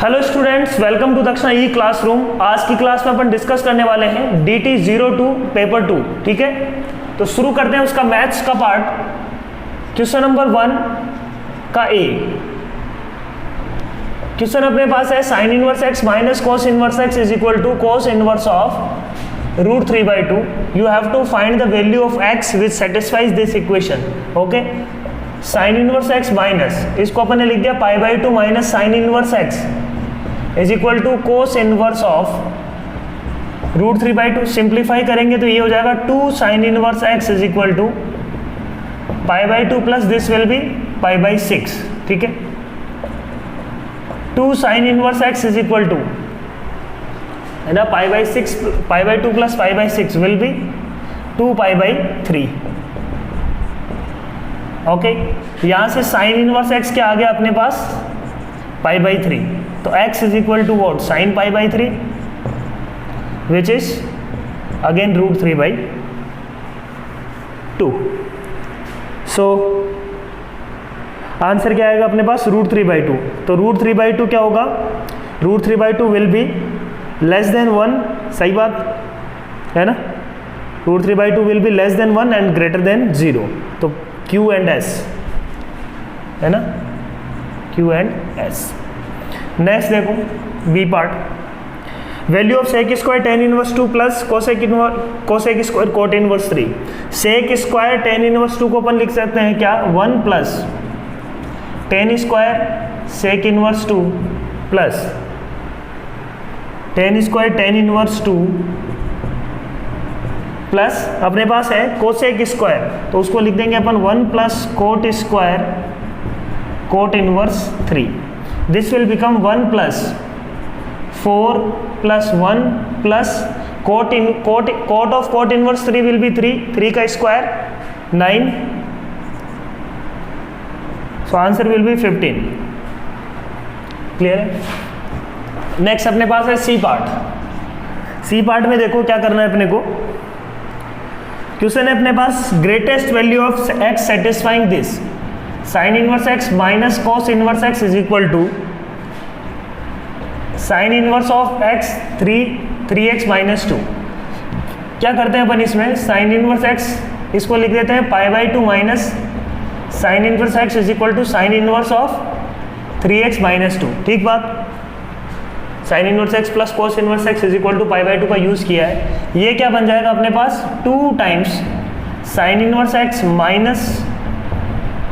Hello students, welcome to दक्षिणा ई classroom. आज की क्लास में अपन डिस्कस करने वाले हैं DT 02 पेपर 2। ठीक है, तो शुरू करते हैं उसका मैथ्स का पार्ट। क्वेश्चन नंबर 1 का ए क्वेश्चन अपने पास है sine inverse x minus cos inverse x is equal to cos inverse of √3/2। You have to find the value of x which satisfies this equation. Okay, sine inverse x minus, इसको अपन ने लिख दिया π/2 minus sine inverse x is equal to cos inverse of √3/2। Simplify करेंगे तो ये हो जाएगा 2 sine inverse x is equal to π/2 plus this will B π/6। ठीक है, 2 sine inverse x is equal to है ना π/6, π/2 प्लस π/6 विल बी 2π/3। ओके, यहां से साइन इनवर्स एक्स क्या आ गया अपने पास π/3, तो x is equal to what sine π/3 which is again √3/2। So answer क्या आएगा अपने पास √3/2। तो √3/2 क्या होगा, √3/2 विल बी लेस देन 1। सही बात है ना, √3/2 will be less than 1 and greater than 0। तो Q एंड S है ना, Q एंड S। नेक्स्ट देखो B part, value of sec square tan inverse 2 plus cosec square cot inverse 3। Sec square tan inverse 2 को अपन लिख सकते हैं क्या 1 plus tan square sec inverse 2 plus tan square tan inverse 2 plus अपने पास है कोसेक स्क्वायर, तो उसको लिख देंगे अपन 1 plus coat square cot inverse 3। This will become 1 plus 4 plus 1 plus cot of cot inverse 3 will be 3 का square 9। So answer will be 15। Clear है। Next अपने पास है सी पार्ट। सी पार्ट में देखो क्या करना है अपने को। क्वेश्चन है अपने पास greatest value of x satisfying this sine inverse x minus cos inverse x is equal to sine inverse of x 3x minus 2। क्या करते हैं अपन इसमें, साइन इनवर्स एक्स इसको लिख देते हैं π/2 minus sine inverse x is equal to sine inverse of 3x minus 2। ठीक बात, sine inverse x plus cos inverse x is equal to π/2 का यूज किया है। ये क्या बन जाएगा अपने पास 2 times sine inverse x minus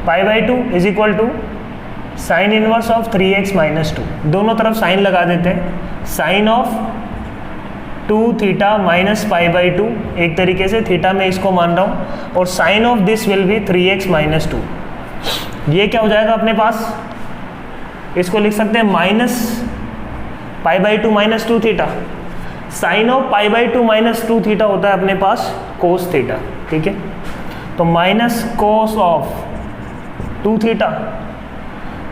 π/2 is equal to sine inverse of 3x minus 2। दोनों तरफ साइन लगा देते हैं, साइन ऑफ 2 थीटा माइनस π/2, एक तरीके से थीटा में इसको मान रहा हूँ, और sine of this will be 3x minus 2। ये क्या हो जाएगा अपने पास, इसको लिख सकते हैं minus π/2 minus 2 theta. Sine of π/2 minus 2 theta होता है अपने पास कोस थीटा। ठीक है, तो माइनस कोस ऑफ 2 थीटा,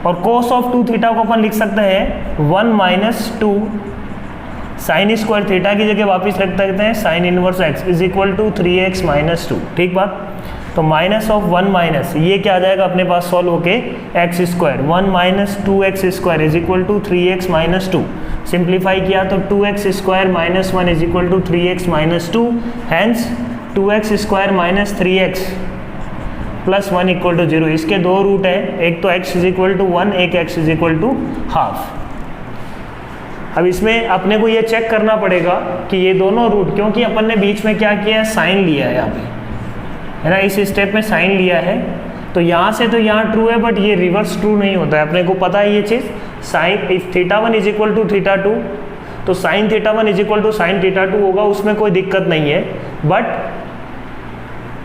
और कोस ऑफ 2 थीटा को अपन लिख सकते हैं 1 माइनस 2 साइन स्क्वायर थीटा की जगह वापस रख सकते हैं sine inverse x is equal to 3x minus 2। ठीक बात, तो माइनस ऑफ 1 माइनस ये क्या आ जाएगा अपने पास सॉल्व होके x square 1 minus 2x square is equal to 3x minus 2। Simplify किया तो 2x square minus 1 is equal to 3x minus 2। Hence 2x square minus 3x plus 1 equal to 0। इसके दो रूट हैं, एक तो x इज इक्वल टू 1, एक x is equal to half. अब इसमें अपने को ये चेक करना पड़ेगा कि ये दोनों रूट, क्योंकि अपन ने बीच में क्या किया है, साइन लिया है यहाँ पे, है ना, इस स्टेप में साइन लिया है, तो यहाँ से तो यहाँ ट्रू है, बट ये रिवर्स ट्रू नहीं होता है। अपने को पता है ये चीज़, sine if θ1 is equal to θ2, तो sine θ1 is equal to sine θ2 होगा, उसमें कोई दिक्कत नहीं है। बट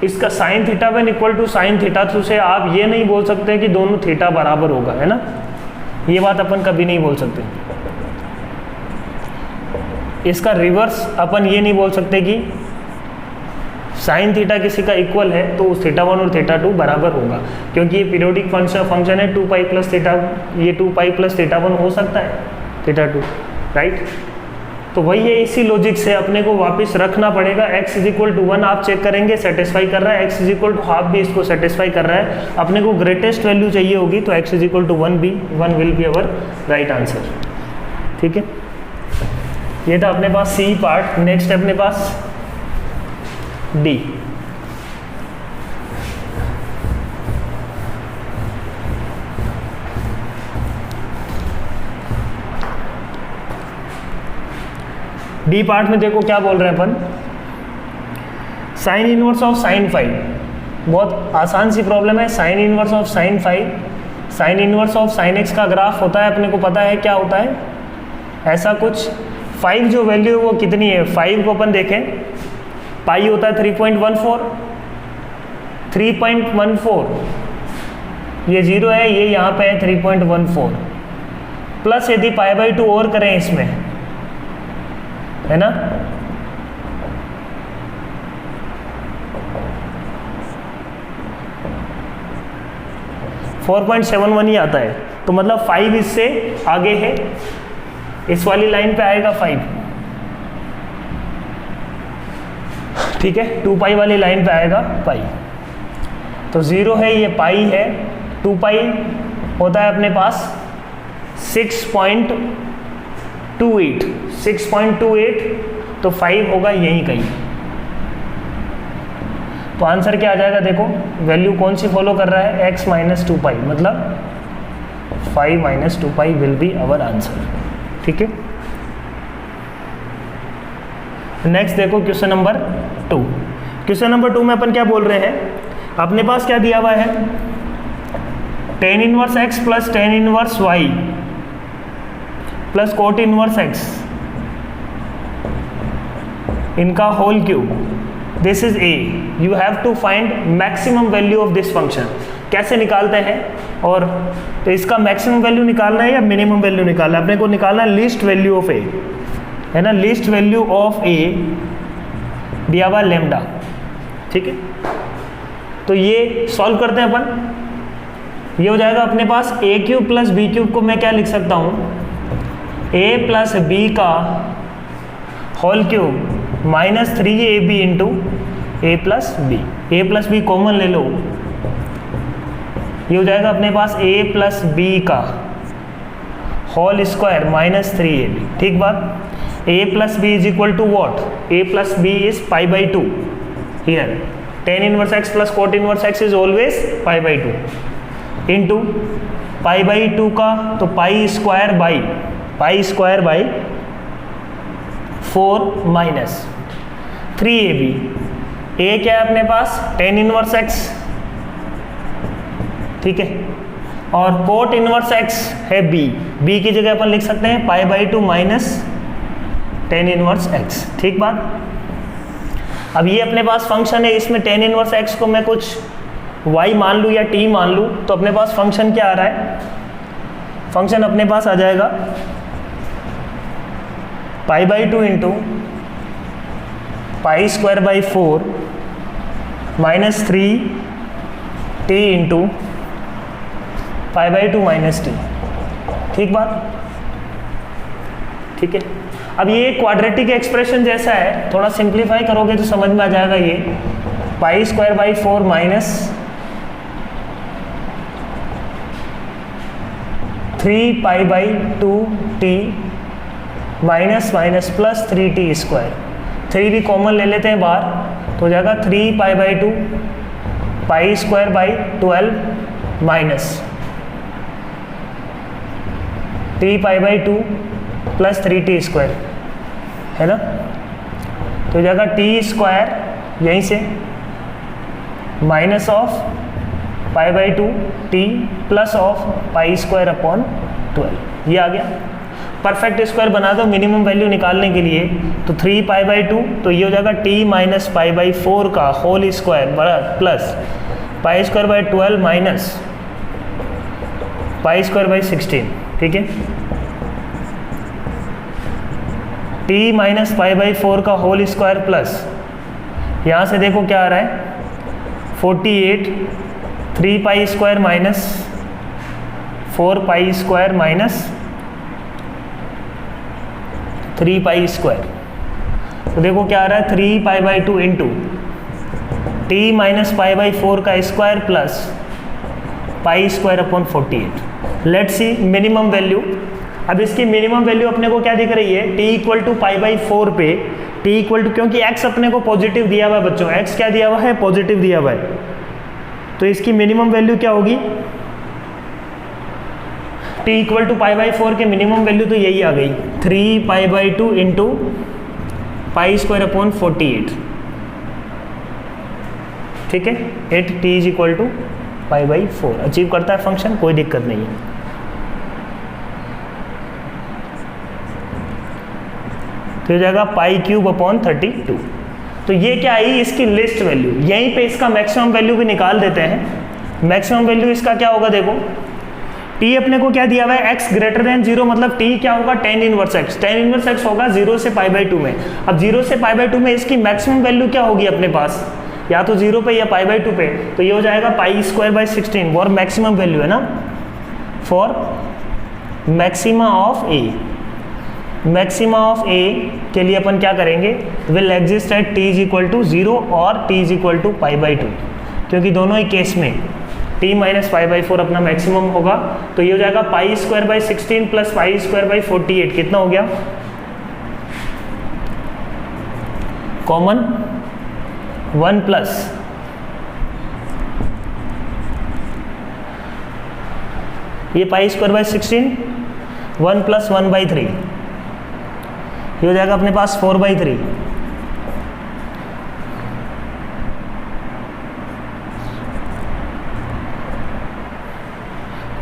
इसका साइन θ1 इक्वल टू साइन θ2 से आप ये नहीं बोल सकते कि दोनों थीटा बराबर होगा, है ना, ये बात अपन कभी नहीं बोल सकते। इसका रिवर्स अपन ये नहीं बोल सकते कि साइन थीटा किसी का इक्वल है तो उस θ1 और θ2 बराबर होगा, क्योंकि ये पीरियोडिक फंक्शन है 2π प्लस थीटा, ये 2π प्लस θ1 हो सकता है θ2, राइट। तो वही है, इसी लॉजिक से अपने को वापस रखना पड़ेगा। x इज इक्वल टू 1 आप चेक करेंगे सेटिस्फाई कर रहा है, x is equal to half भी इसको सेटिस्फाई कर रहा है। अपने को ग्रेटेस्ट वैल्यू चाहिए होगी, तो x इज इक्वल टू 1 भी 1 will be our right answer. ठीक है, ये था अपने पास सी पार्ट। नेक्स्ट है अपने पास डी। डी पार्ट में देखो क्या बोल रहे हैं अपन, साइन इनवर्स ऑफ साइन 5। बहुत आसान सी प्रॉब्लम है। Sine inverse of sign 5, sign inverse of sign x का ग्राफ होता है, अपने को पता है क्या होता है, ऐसा कुछ। 5 जो वैल्यू है वो कितनी है, 5 को अपन देखें, पाई होता है 3.14, 3.14, ये 0 है, ये यहाँ पे है 3.14, प्लस यदि π/2 और करें इसमें, है ना, .71 ही आता है, तो मतलब 5 इससे आगे है, इस वाली लाइन पे आएगा 5, ठीक है, 2 पाई वाली लाइन पे आएगा पाई। तो 0 है, ये पाई है, 2 पाई होता है अपने पास 6.28, तो 5 होगा यहीं कहीं। तो आंसर क्या आ जाएगा, देखो वैल्यू कौन सी फॉलो कर रहा है, x - 2 पाई, मतलब 5 - 2 पाई विल बी आवर आंसर, ठीक है। नेक्स्ट देखो क्वेश्चन नंबर 2। क्वेश्चन नंबर 2 में अपन क्या बोल रहे हैं, अपने पास क्या दिया हुआ है, tan inverse x plus tan inverse y plus cot inverse x, इनका whole cube, this is a। You have to find maximum value of this function. कैसे निकालते हैं, और तो इसका मैक्सिमम वैल्यू निकालना है या मिनिमम वैल्यू निकालना है, अपने को निकालना है लीस्ट वैल्यू ऑफ a, है ना, लीस्ट वैल्यू ऑफ a दिया हुआ लैम्डा, ठीक है। तो ये सॉल्व करते हैं अपन, ये हो जाएगा अपने पास a³ प्लस b³ को मैं क्या लिख सकता हूँ, a प्लस b का whole cube -3ab into a plus B. a plus B common ले लो, ये हो जाएगा अपने पास a प्लस बी का होल स्क्वायर -3ab, ठीक बात। a plus B is equal to what, a plus B is π/2 here, tan inverse x plus cot inverse x is always π/2 into π/2 का, तो pi square by 4 minus 3ab। a क्या है अपने पास, tan inverse x, ठीक है, और cot inverse x है b की जगह अपन लिख सकते हैं π/2 माइनस tan इनवर्स x, ठीक बात। अब ये अपने पास फंक्शन है, इसमें tan इनवर्स x को मैं कुछ y मान लूँ या t मान लूँ, तो अपने पास फंक्शन क्या आ रहा है, फंक्शन अपने पास आ जाएगा π/2 into π²/4 minus 3t into π/2 minus t, ठीक बात, ठीक है। अब ये क्वाड्रेटिक एक्सप्रेशन जैसा है, थोड़ा सिंप्लीफाई करोगे तो समझ में आ जाएगा। ये π²/4 minus 3π/2t minus minus plus 3t², 3 भी कॉमन ले लेते हैं बाहर, तो हो जाएगा 3π/2 π²/12 माइनस t π/2 प्लस 3t², है ना, तो हो जाएगा t² यहीं से minus of π/2 t plus of π²/12, ये आ गया। परफेक्ट स्क्वायर बना दो मिनिमम वैल्यू निकालने के लिए, तो 3π/2, तो ये हो जाएगा t माइनस π/4 का होल स्क्वायर प्लस π²/12 माइनस π²/16, ठीक है। t माइनस π/4 का होल स्क्वायर प्लस, यहाँ से देखो क्या आ रहा है 48, 3π² माइनस 4π² माइनस 3π², तो देखो क्या आ रहा है 3π/2 इंटू t माइनस π/4 का square plus π²/48। Let's see minimum value, अब इसकी मिनिमम वैल्यू अपने को क्या दिख रही है, t equal to pi by 4 पे t इक्वल टू, क्योंकि x अपने को पॉजिटिव दिया हुआ है बच्चों, x क्या दिया हुआ है, पॉजिटिव दिया हुआ है, तो इसकी मिनिमम वैल्यू क्या होगी, t equal to pi by 4 के मिनिमम वैल्यू तो यही आ गई 3 pi by 2 into pi square upon 48, ठीक है। 8 t is equal to pi by 4 achieve करता है फंक्शन, कोई दिक्कत नहीं है। तो हो जाएगा पाई क्यूब अपॉन 32। तो ये क्या आई, इसकी लिस्ट वैल्यू। यहीं पे इसका मैक्सिमम वैल्यू भी निकाल देते हैं। मैक्सिमम वैल्यू इसका क्या होगा, देखो t अपने को क्या दिया हुआ है, x ग्रेटर देन 0, मतलब t क्या होगा, tan inverse x। tan inverse x होगा 0 से पाई बाई 2 में। अब 0 से पाई बाई 2 में इसकी मैक्सिमम वैल्यू क्या होगी अपने पास, या तो 0 पे या पाई बाई 2 पे, तो ये हो जाएगा पाई स्क्वायर बाई 16, वो मैक्सिमम वैल्यू है ना, for maxima of a। Maxima of a के लिए अपन क्या करेंगे, will exist at t is equal to 0 और t is equal to pi by 2, क्योंकि दोनों ही केस में t माइनस पाई बाई 4 अपना मैक्सिमम होगा। तो ये हो जाएगा pi square by 16 plus pi square by 48, कितना हो गया, कॉमन 1 प्लस ये pi square by 16, 1 plus 1 by 3, ये हो जाएगा अपने पास 4 बाई 3,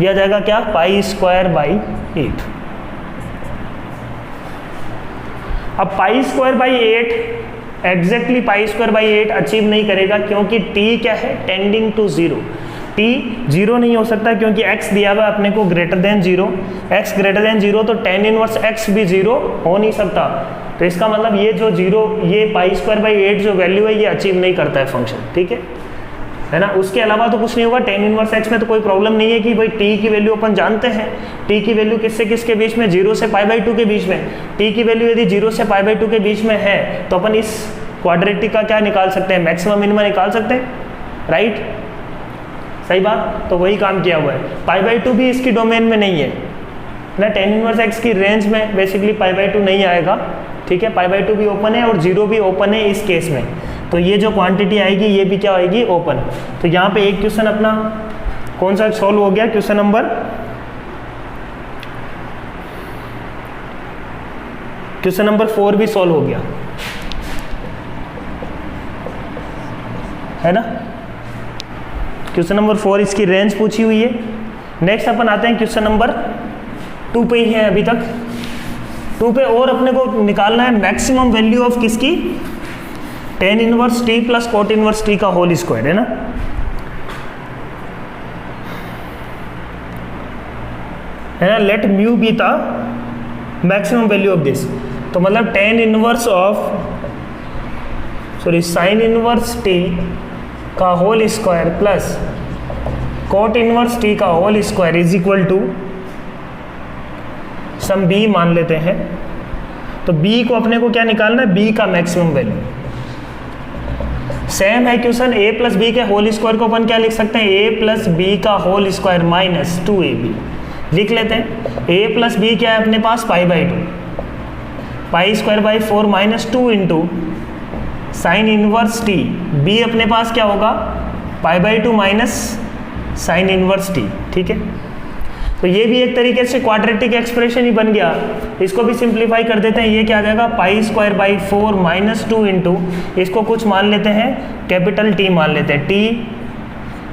ये आ जाएगा क्या, पाई स्क्वायर बाई 8। अब पाई square by 8 exactly pi square by 8 achieve नहीं करेगा, क्योंकि t क्या है, टेंडिंग टू 0। t 0 नहीं हो सकता, क्योंकि x दिया हुआ अपने को greater than 0, x greater than 0, तो tan इनवर्स x भी 0 हो नहीं सकता। तो इसका मतलब ये जो 0, ये पाई स्क्वायर बाई 8 जो वैल्यू है, ये अचीव नहीं करता है फंक्शन, ठीक है ना। उसके अलावा तो कुछ नहीं होगा। tan इनवर्स x में तो कोई प्रॉब्लम नहीं है कि भाई t की वैल्यू अपन जानते हैं, t की वैल्यू किससे किसके बीच में, 0 से पाई बाई 2 के बीच में। t की वैल्यू यदि 0 से पाई बाई 2 के बीच में है, तो अपन इस क्वाड्रेटिक का क्या निकाल सकते हैं, मैक्सिमम मिनिमम निकाल सकते हैं, राइट, सही बात। तो वही काम किया हुआ है। पाई बाई 2 भी इसकी डोमेन में नहीं है ना, tan इनवर्स x की रेंज में बेसिकली पाई बाई 2 नहीं आएगा, ठीक है। पाई बाई 2 भी ओपन है और 0 भी ओपन है इस केस में, तो ये जो क्वांटिटी आएगी ये भी क्या आएगी, ओपन। तो यहाँ पे एक क्वेश्चन अपना कौन सा सॉल्व हो गया, क्वेश्चन नंबर 4 भी सॉल्व हो गया, है ना। क्वेश्चन नंबर 4 इसकी रेंज पूछी हुई है। नेक्स्ट अपन आते हैं क्वेश्चन नंबर 2 पे ही है अभी तक। 2 पे और अपने को निकालना है मैक्सिमम वैल्यू ऑफ किसकी, tan inverse t plus cot inverse t का होल स्क्वायर, है ना। है ना, let mu be the maximum value of this. तो मतलब tan inverse of sine inverse t का whole square plus cot inverse t का whole square is equal to some b मान लेते हैं। तो b को अपने को क्या निकालना है, b का मैक्सिमम वैल्यू। सेम है क्वेश्चन, a प्लस बी के होल स्क्वायर को अपन क्या लिख सकते हैं, a प्लस बी का होल स्क्वायर माइनस 2ab लिख लेते हैं। a प्लस बी क्या है अपने पास, pi by 2, pi square by 4 minus 2 into sine inverse t, b अपने पास क्या होगा, pi by 2 minus sine inverse t, ठीक है। तो ये भी एक तरीके से क्वाड्रेटिक एक्सप्रेशन ही बन गया। इसको भी सिंप्लीफाई कर देते हैं, ये क्या आ जाएगा, pi square by 4 minus 2 into, इसको कुछ मान लेते हैं कैपिटल T मान लेते हैं, t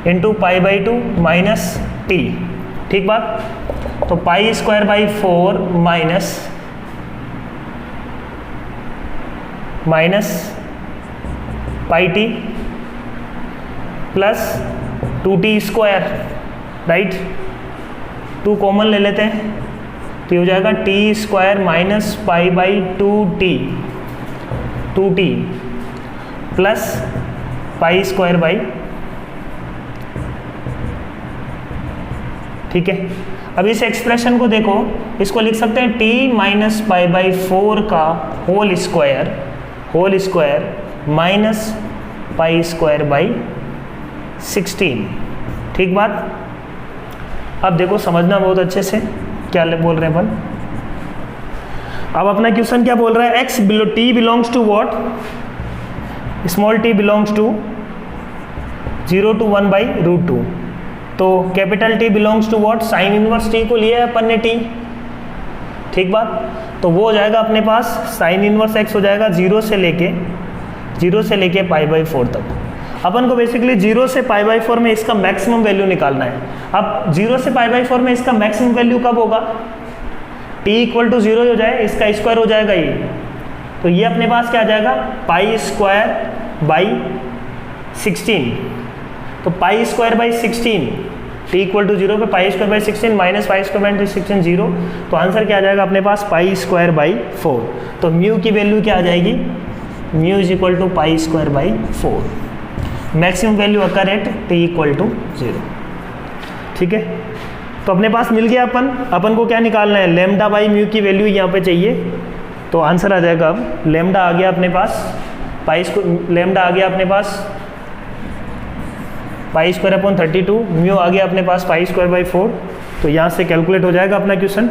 into pi by 2 minus t, ठीक बात। तो pi square by 4 minus pi t plus 2t square, right, 2 common ले लेते हैं, तो ये हो जाएगा t square minus pi by 2t plus pi square by, ठीक है। अब इस एक्सप्रेशन को देखो, इसको लिख सकते हैं t माइनस पाई बाई 4 का whole square minus pi square by 16, ठीक बात। अब देखो समझना बहुत अच्छे से क्या बोल रहे हैं अपन। अब अपना क्वेश्चन क्या बोल रहा है, x below t belongs to what, small t belongs to 0 to 1/√2, तो capital t belongs to what, sine inverse t को लिया है अपन ने टी, ठीक बात। तो वो हो जाएगा अपने पास साइन इनवर्स एक्स हो जाएगा 0 से लेके π/4 तक। अपन को बेसिकली 0 से π/4 में इसका मैक्सिमम वैल्यू निकालना है। अब 0 से π/4 में इसका मैक्सिमम वैल्यू कब होगा, t = 0 हो जाए, इसका स्क्वायर हो जाएगा ये, तो ये अपने पास क्या आ जाएगा π²/16, तो π²/16 t = 0 पे π²/16 माइनस π²/16 0, तो आंसर क्या आ जाएगा अपने पास π²/4। तो म्यू की वैल्यू क्या आ जाएगी, mu = π²/4, maximum value occur at t = 0, ठीक है। तो अपने पास मिल गया, अपन को क्या निकालना है, λ/म्यू की वैल्यू यहाँ पे चाहिए, तो आंसर आ जाएगा अब लैम्डा आ गया अपने पास π²/32, म्यू आ गया अपने पास π²/4, तो यहाँ से कैलकुलेट हो जाएगा अपना क्वेश्चन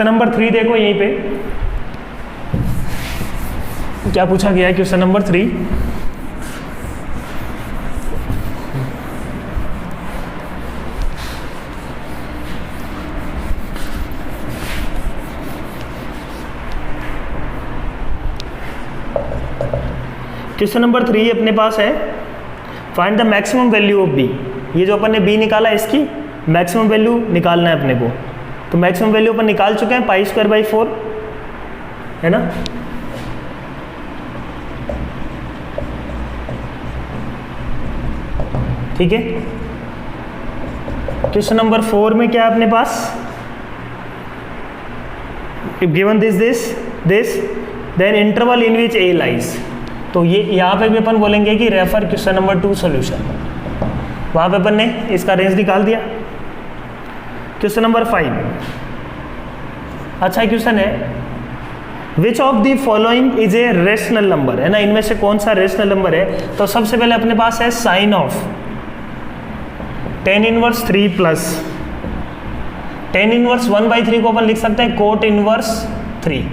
नंबर 3 देखो, यहीं पे क्या पूछा गया है क्वेश्चन नंबर 3। क्वेश्चन नंबर 3 अपने पास है, find the maximum value of B. ये जो अपन ने बी निकाला इसकी मैक्सिमम वैल्यू निकालना है अपने को, तो मैक्सिमम वैल्यू अपन निकाल चुके हैं π²/4, है ना। ठीक है, क्वेश्चन नंबर 4 में क्या है अपने पास, if given this then interval in which A lies, तो ये यहाँ पे भी अपन बोलेंगे कि रेफर क्वेश्चन नंबर 2 सॉल्यूशन, वहाँ पे अपन ने इसका रेंज निकाल दिया। क्वेश्चन नंबर 5 अच्छा क्वेश्चन है, which of the following is a rational number, है ना, इनमें से कौन सा रेशनल नंबर है। तो सबसे पहले अपने पास है sine of tan inverse 3 plus tan inverse 1/3 को अपन लिख सकते हैं कोट इनवर्स 3,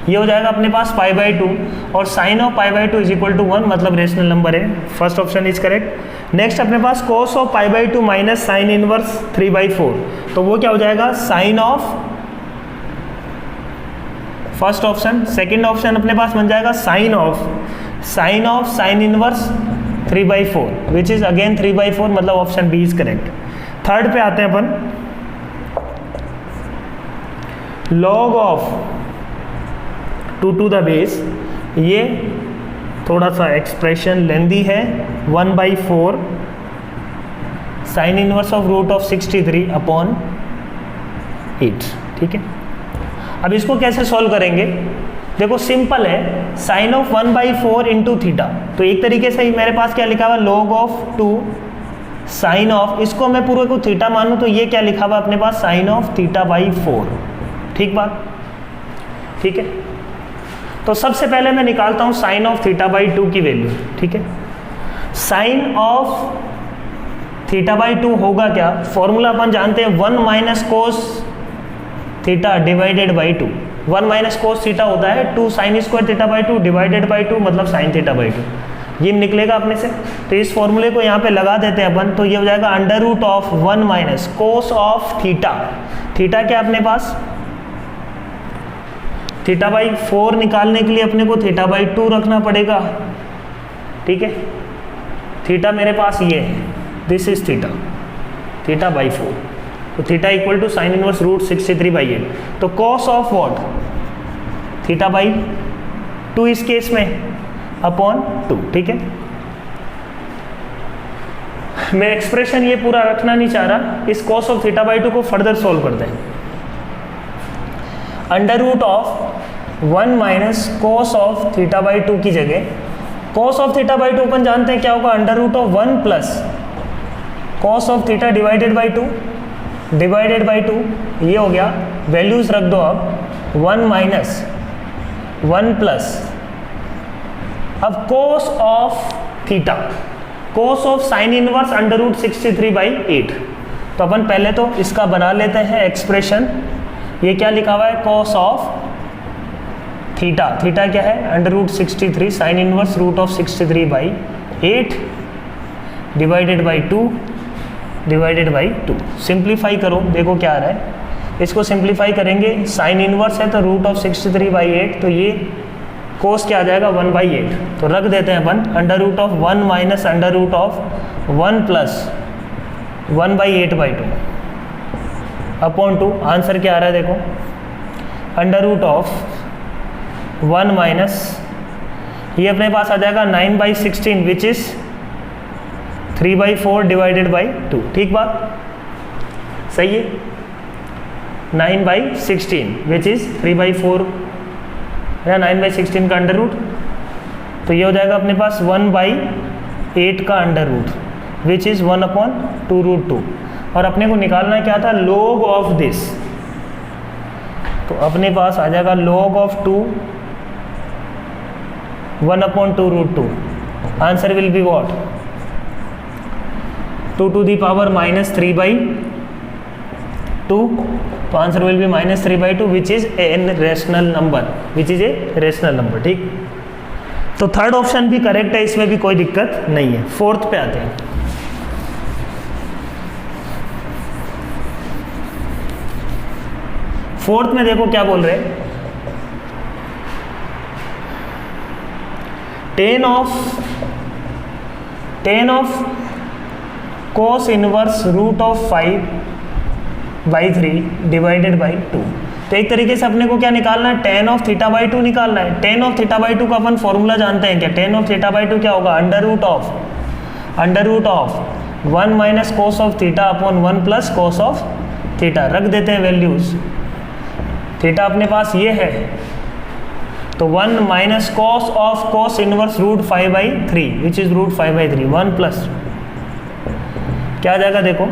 ये हो जाएगा अपने पास π/2, और साइन ऑफ π/2 = 1, मतलब रेशनल नंबर है, first option is correct. Next अपने पास cos of π/2 minus sine inverse 3/4, तो वो क्या हो जाएगा sine of, first option. Second option अपने पास बन जाएगा sine of sine inverse 3/4 which is again 3/4, मतलब option B is correct. Third पे आते हैं अपन, log of 2 to the base, ये थोड़ा सा एक्सप्रेशन लेंदी है, 1/4 साइन इनवर्स ऑफ √63/8, ठीक है। अब इसको कैसे सॉल्व करेंगे, देखो सिंपल है, साइन ऑफ 1/4 इंटू थीटा, तो एक तरीके से मेरे पास क्या लिखा हुआ लॉग ऑफ 2 साइन ऑफ, इसको मैं पूरे को थीटा मानूं तो ये क्या लिखा हुआ अपने पास साइन ऑफ θ/4, ठीक बात, ठीक है। तो सबसे पहले मैं निकालता हूं साइन ऑफ θ/2 की वैल्यू, ठीक है। साइन ऑफ θ/2 होगा क्या, फॉर्मूला अपन जानते हैं 1 minus cos theta divided by 2, 1 minus cos theta होता है 2 साइन स्क्वायर θ/2 डिवाइडेड बाई 2, मतलब साइन θ/2, ये निकलेगा अपने से। तो इस फॉर्मूले को यहाँ पे लगा देते हैं अपन, तो ये हो जाएगा √1 minus cos of theta, theta क्या अपने पास θ/4 निकालने के लिए अपने को θ/2 रखना पड़ेगा, ठीक है। थीटा मेरे पास ये है, दिस इज थीटा, θ/4, तो थीटा = साइन इनवर्स √63/8, तो कॉस ऑफ व्हाट θ/2 इस केस में अपॉन 2, ठीक है। मैं एक्सप्रेशन ये पूरा रखना नहीं चाह रहा, इस कॉस ऑफ θ/2 को फर्दर सॉल्व करते हैं। √1 माइनस कोस ऑफ θ/2 की जगह कोस ऑफ θ/2 अपन जानते हैं क्या होगा, √1 plus cos of theta divided by 2, ये हो गया। वैल्यूज रख दो अब, 1 माइनस 1 प्लस, अब कोस of theta, cos of sine inverse √63/8, तो अपन पहले तो इसका बना लेते हैं एक्सप्रेशन, ये क्या लिखा हुआ है, कॉस ऑफ थीटा, थीटा क्या है √63 sine inverse √63/8 divided by 2 divided by 2। Simplify करो, देखो क्या आ रहा है। इसको सिंप्लीफाई करेंगे, साइन इनवर्स है तो √63/8, तो ये कोस क्या आ जाएगा 1/8, तो रख देते हैं 1 √1 माइनस √1 प्लस 1/8/2 अपॉन 2। आंसर क्या आ रहा है देखो, √1 माइनस ये अपने पास आ जाएगा 9/16 विच इज 3/4 डिवाइडेड बाई 2। ठीक बात, सही है। 9/16 विच इज 3/4 या 9/16 का अंडर रूट, तो ये हो जाएगा अपने पास 1/8 का अंडर रूट विच इज 1/2√2। और अपने को निकालना क्या था, log ऑफ दिस, तो अपने पास आ जाएगा log of 2 1/2√2। Answer will be what 2 to the power -3/2, तो answer will be -3/2 which is an rational number, which is a rational number. ठीक, तो थर्ड ऑप्शन भी करेक्ट है, इसमें भी कोई दिक्कत नहीं है। फोर्थ पे आते हैं। फोर्थ में देखो क्या बोल रहे हैं, tan of cos inverse √5/3 divided by 2। तो एक तरीके से अपने को क्या निकालना है, tan ऑफ θ/2 निकालना है। tan ऑफ θ/2 का अपन फॉर्मूला जानते हैं क्या, tan ऑफ θ/2 क्या होगा, under root of 1 minus cos of theta upon 1 plus cos of theta. रख देते हैं वैल्यूज, थीटा अपने पास ये है, तो 1 minus cos of cos inverse √5/3 which is √5/3 1 plus क्या आ जाएगा देखो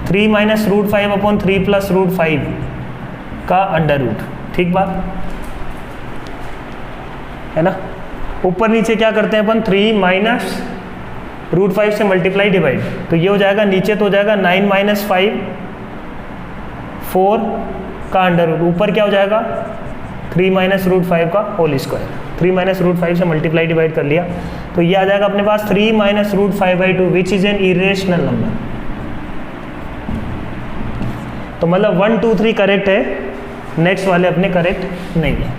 3 माइनस √5/3 प्लस √5 का अंडर रूट। ठीक बात है ना। ऊपर नीचे क्या करते हैं अपन, 3 माइनस √5 से मल्टीप्लाई डिवाइड, तो ये हो जाएगा, नीचे तो हो जाएगा 9 माइनस 5 4 का अंडर रूट, ऊपर क्या हो जाएगा 3 माइनस √5 का होल स्क्वायर। 3 माइनस √5 से मल्टीप्लाई डिवाइड कर लिया, तो ये आ जाएगा अपने पास 3 minus √5/2 which is an irrational number. तो मतलब 1 2 3 करेक्ट है, नेक्स्ट वाले अपने करेक्ट नहीं है।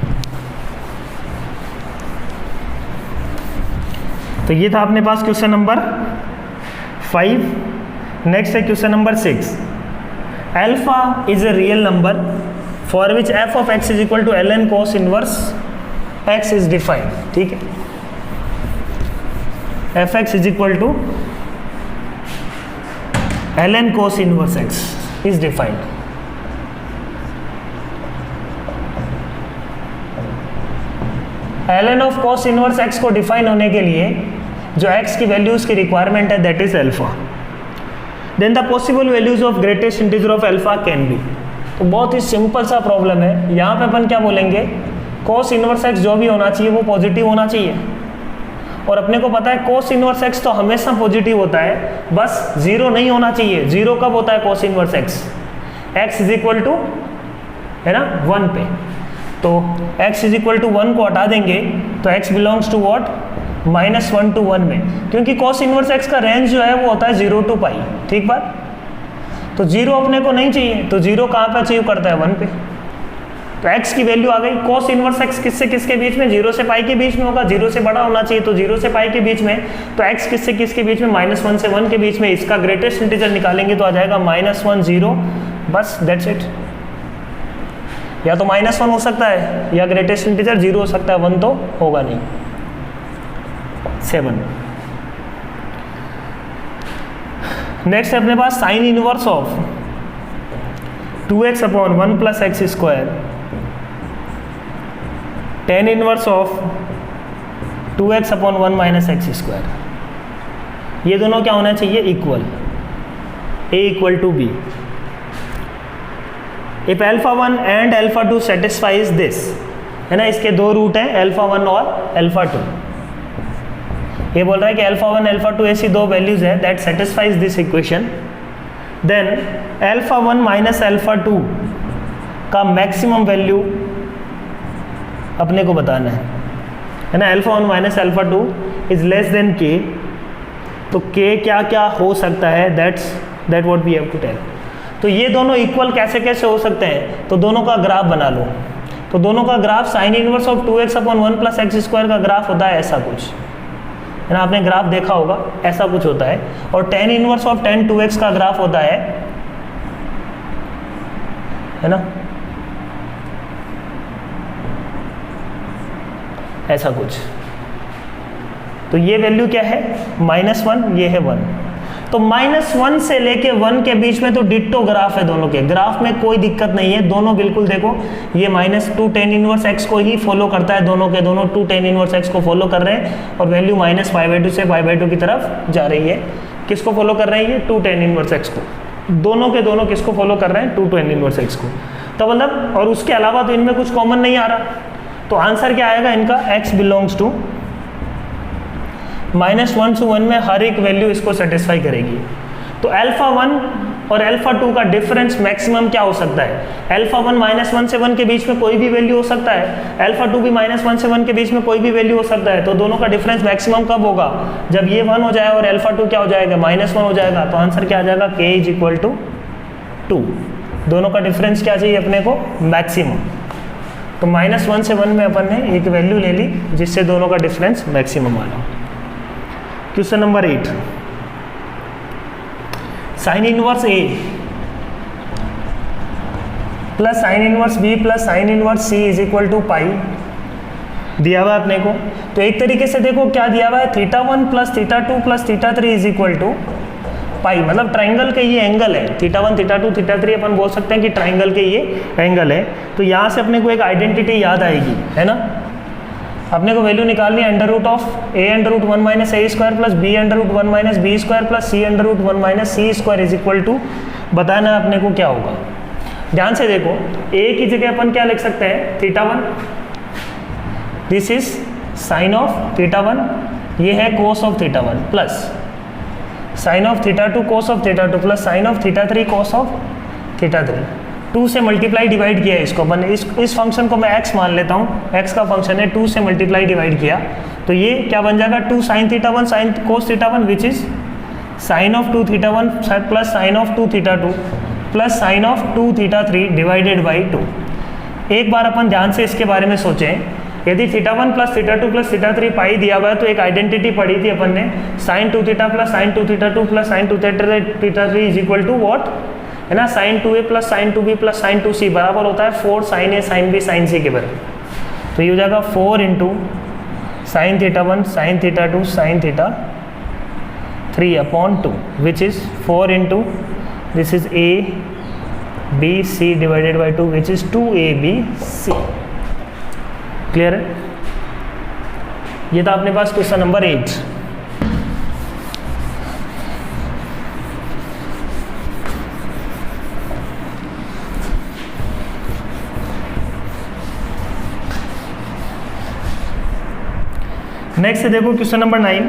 तो ये था अपने पास क्वेश्चन नंबर 5। नेक्स्ट है question number 6। Alpha is a real number for which f of x is equal to ln cos inverse x is defined. ठीक है, fx is equal to ln cos inverse x is defined. ln of cos inverse x को define होने के लिए जो x की values की requirement है that is alpha. Then the possible values of greatest integer of alpha can be. तो बहुत ही सिंपल सा प्रॉब्लम है। यहाँ पे अपन क्या बोलेंगे, cos इनवर्स x जो भी होना चाहिए वो पॉजिटिव होना चाहिए, और अपने को पता है cos इनवर्स x तो हमेशा पॉजिटिव होता है, बस जीरो नहीं होना चाहिए। जीरो कब होता है cos inverse x is equal to है ना 1 पे, तो x इज इक्वल टू 1 को हटा देंगे तो x belongs to what -1 to 1 में, क्योंकि cos इनवर्स x का रेंज जो है वो होता है 0 to पाई। ठीक बात, तो जीरो अपने को नहीं चाहिए, तो जीरो कहाँ पे अचीव करता है 1 पे, तो x की वैल्यू आ गई। cos इनवर्स x किससे किसके बीच में, 0 से पाई के बीच में होगा, 0 से बड़ा होना चाहिए, तो 0 से पाई के बीच में, तो x किससे किसके बीच में, -1 से 1 के बीच में। इसका ग्रेटेस्ट इंटीजर निकालेंगे तो आ जाएगा -1 0, बस दैट्स इट। या तो -1 हो सकता है या ग्रेटेस्ट इंटीजर 0 हो सकता है, 1 तो होगा नहीं। 7 नेक्स्ट है अपने पास sine inverse of 2x upon 1 plus x square tan inverse of 2x upon 1 minus x square. ये दोनों क्या होना चाहिए, equal, a equal to b। If alpha 1 and alpha 2 satisfies this, है ना, इसके दो रूट हैं अल्फा 1 और अल्फा 2। ये बोल रहा है कि अल्फा 1 अल्फा 2 ऐसी दो वैल्यूज है that satisfies this equation, then alpha 1 minus alpha 2 का मैक्सिमम वैल्यू अपने को बताना है ना। Alpha 1 minus alpha 2 is less than K, तो के क्या क्या हो सकता है, that what we have to tell. तो ये दोनों इक्वल कैसे कैसे हो सकते हैं, तो दोनों का ग्राफ बना लो। तो दोनों का graph sign inverse of 2x upon 1 plus x square का ग्राफ होता है ऐसा कुछ, है ना, आपने ग्राफ देखा होगा, ऐसा कुछ होता है। और tan inverse of tan 2x का ग्राफ होता है ना, ऐसा कुछ। तो ये वैल्यू क्या है, -1, ये है 1। तो -1 से लेके 1 के बीच में तो डिट्टो ग्राफ है दोनों के, ग्राफ में कोई दिक्कत नहीं है, दोनों बिल्कुल देखो ये -2 tan इनवर्स x को ही फॉलो करता है, दोनों के दोनों 2 tan इनवर्स x को फॉलो कर रहे हैं, और वैल्यू -π/2 से π/2 की तरफ जा रही है। किसको फॉलो कर रहे हैं ये, 2 tan इनवर्स x को, दोनों के दोनों किसको फॉलो कर रहे हैं, 2 tan इनवर्स x को। तो मतलब, और उसके अलावा तो इनमें कुछ कॉमन नहीं आ रहा, तो आंसर क्या आएगा इनका, x बिलोंग्स टू -1 से 1 में हर एक वैल्यू इसको सेटिस्फाई करेगी। तो अल्फा 1 और अल्फा 2 का डिफरेंस मैक्सिमम क्या हो सकता है, अल्फा 1 -1 से 1 के बीच में कोई भी वैल्यू हो सकता है, अल्फा 2 भी -1 से 1 के बीच में कोई भी वैल्यू हो सकता है। तो दोनों का डिफरेंस मैक्सिमम कब होगा, जब ये 1 हो जाए और अल्फा 2 क्या हो जाएगा, -1 हो जाएगा। तो आंसर क्या आ जाएगा, k = 2। दोनों का डिफरेंस क्या चाहिए अपने को, मैक्सिमम। तो -1 से 1 में अपन ने एक वैल्यू ले ली जिससे दोनों का डिफरेंस मैक्सिमम आना। Question number 8, sine inverse A plus sine inverse B plus sine inverse C is equal to pi दिया हुआ है अपने को। तो एक तरीके से देखो क्या दिया हुआ है, θ1 plus θ2 plus θ3 is equal to pi, मतलब ट्राइंगल के ये एंगल है, θ1 θ2 θ3 अपन बोल सकते हैं कि ट्राइंगल के ये एंगल है। तो यहाँ से अपने को एक आइडेंटिटी याद आएगी, है ना, अपने को वैल्यू निकालनी है under root of a√1 minus a square plus b√1 minus b square plus c√1 minus c square is equal to, बताना है अपने को क्या होगा। ध्यान से देखो, a की जगह अपन क्या लिख सकते हैं, θ1, दिस इज साइन ऑफ θ1, ये है cos of θ1 plus sine of θ2 cos of θ2 plus sine of θ3 cos of θ3। 2 से मल्टीप्लाई डिवाइड किया है इसको अपन, इस फंक्शन को मैं x मान लेता हूँ, x का फंक्शन है, 2 से मल्टीप्लाई डिवाइड किया तो ये क्या बन जाएगा, 2 sin θ1 sine cos θ1 which is sine of 2 θ1 plus sine of 2 θ2 plus sine of 2 θ3 divided by 2। एक बार अपन ध्यान से इसके बारे में सोचें, यदि θ1 प्लस θ2 प्लस θ3 पाई दिया हुआ है तो एक आइडेंटिटी पढ़ी थी अपन ने, sine 2θ plus sine 2θ2 plus sine 2θ3 is equal to what, है ना, sine 2a plus sine 2b plus sine 2c बराबर होता है 4 sin a sin b sin c के बराबर। तो ये हो जाएगा 4 into sine θ1 sine θ2 sine θ3 upon 2 which is 4 into this is a b c divided by 2 which is 2abc। Clear है, ये था अपने पास क्वेश्चन नंबर 8। नेक्स्ट देखो question number 9,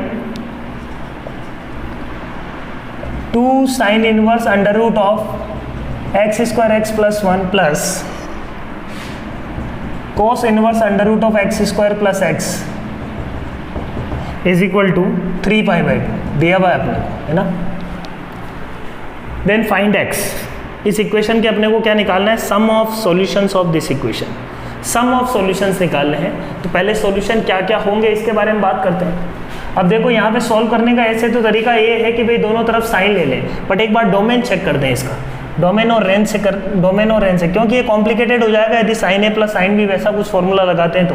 2 sine inverse under root of x square x plus 1 plus cos inverse under root of x square plus x is equal to 3π/2 दिया हुआ है अपने को, है ना। देन फाइंड एक्स, इस इक्वेशन के अपने को क्या निकालना है, sum of solutions of this equation, sum of solutions निकालने हैं। तो पहले सॉल्यूशन क्या क्या होंगे इसके बारे में बात करते हैं। अब देखो यहाँ पे सॉल्व करने का ऐसे तो तरीका ये है कि भाई दोनों तरफ साइन ले लें, बट एक बार डोमेन चेक करते हैं इसका, डोमेन और रेंज से क्योंकि ये कॉम्प्लिकेटेड हो जाएगा यदि sine a plus sine b वैसा कुछ फॉर्मूला लगाते हैं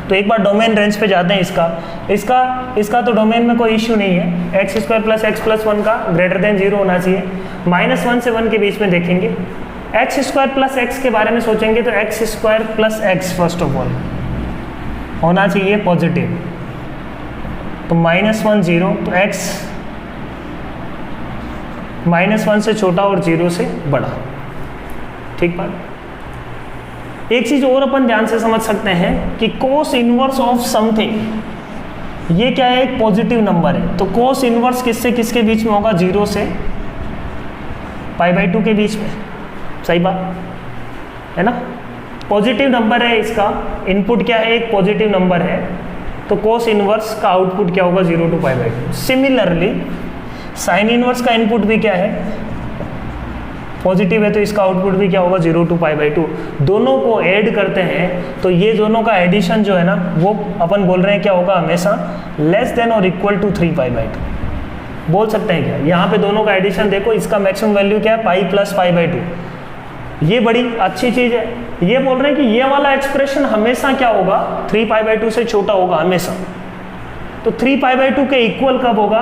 तो एक बार डोमेन रेंज पे जाते हैं। इसका तो डोमेन में कोई इश्यू नहीं है, x square plus x plus 1 का ग्रेटर देन 0 होना चाहिए, -1 से 1 के बीच में देखेंगे। एक्स स्क्वायर प्लस एक्स के बारे में सोचेंगे तो x square plus x first of all होना चाहिए पॉजिटिव, तो -1 0, तो x -1 से छोटा और 0 से बड़ा, ठीक बात। एक चीज और अपन ध्यान से समझ सकते हैं कि कोस इनवर्स ऑफ समथिंग ये क्या है, एक पॉजिटिव नंबर है, तो कोस इनवर्स किससे किसके बीच में होगा, 0 से π/2 के बीच में, सही बात है ना। पॉजिटिव नंबर है, इसका इनपुट क्या है, एक पॉजिटिव नंबर है, तो कोस इनवर्स का आउटपुट क्या होगा 0 to π/2। सिमिलरली साइन इनवर्स का इनपुट भी क्या है, पॉजिटिव है, तो इसका आउटपुट भी क्या होगा 0 to π/2। दोनों को ऐड करते हैं तो ये दोनों का एडिशन जो है ना वो अपन बोल रहे हैं क्या होगा, हमेशा लेस देन और इक्वल टू 3 π/2 बोल सकते हैं क्या। यहाँ पे दोनों का एडिशन देखो, इसका मैक्सिमम वैल्यू क्या है पाई प्लस π/2, ये बड़ी अच्छी चीज़ है। ये बोल रहे हैं कि ये वाला एक्सप्रेशन हमेशा क्या होगा 3 π/2 से छोटा होगा हमेशा। तो 3 π/2 के इक्वल कब होगा,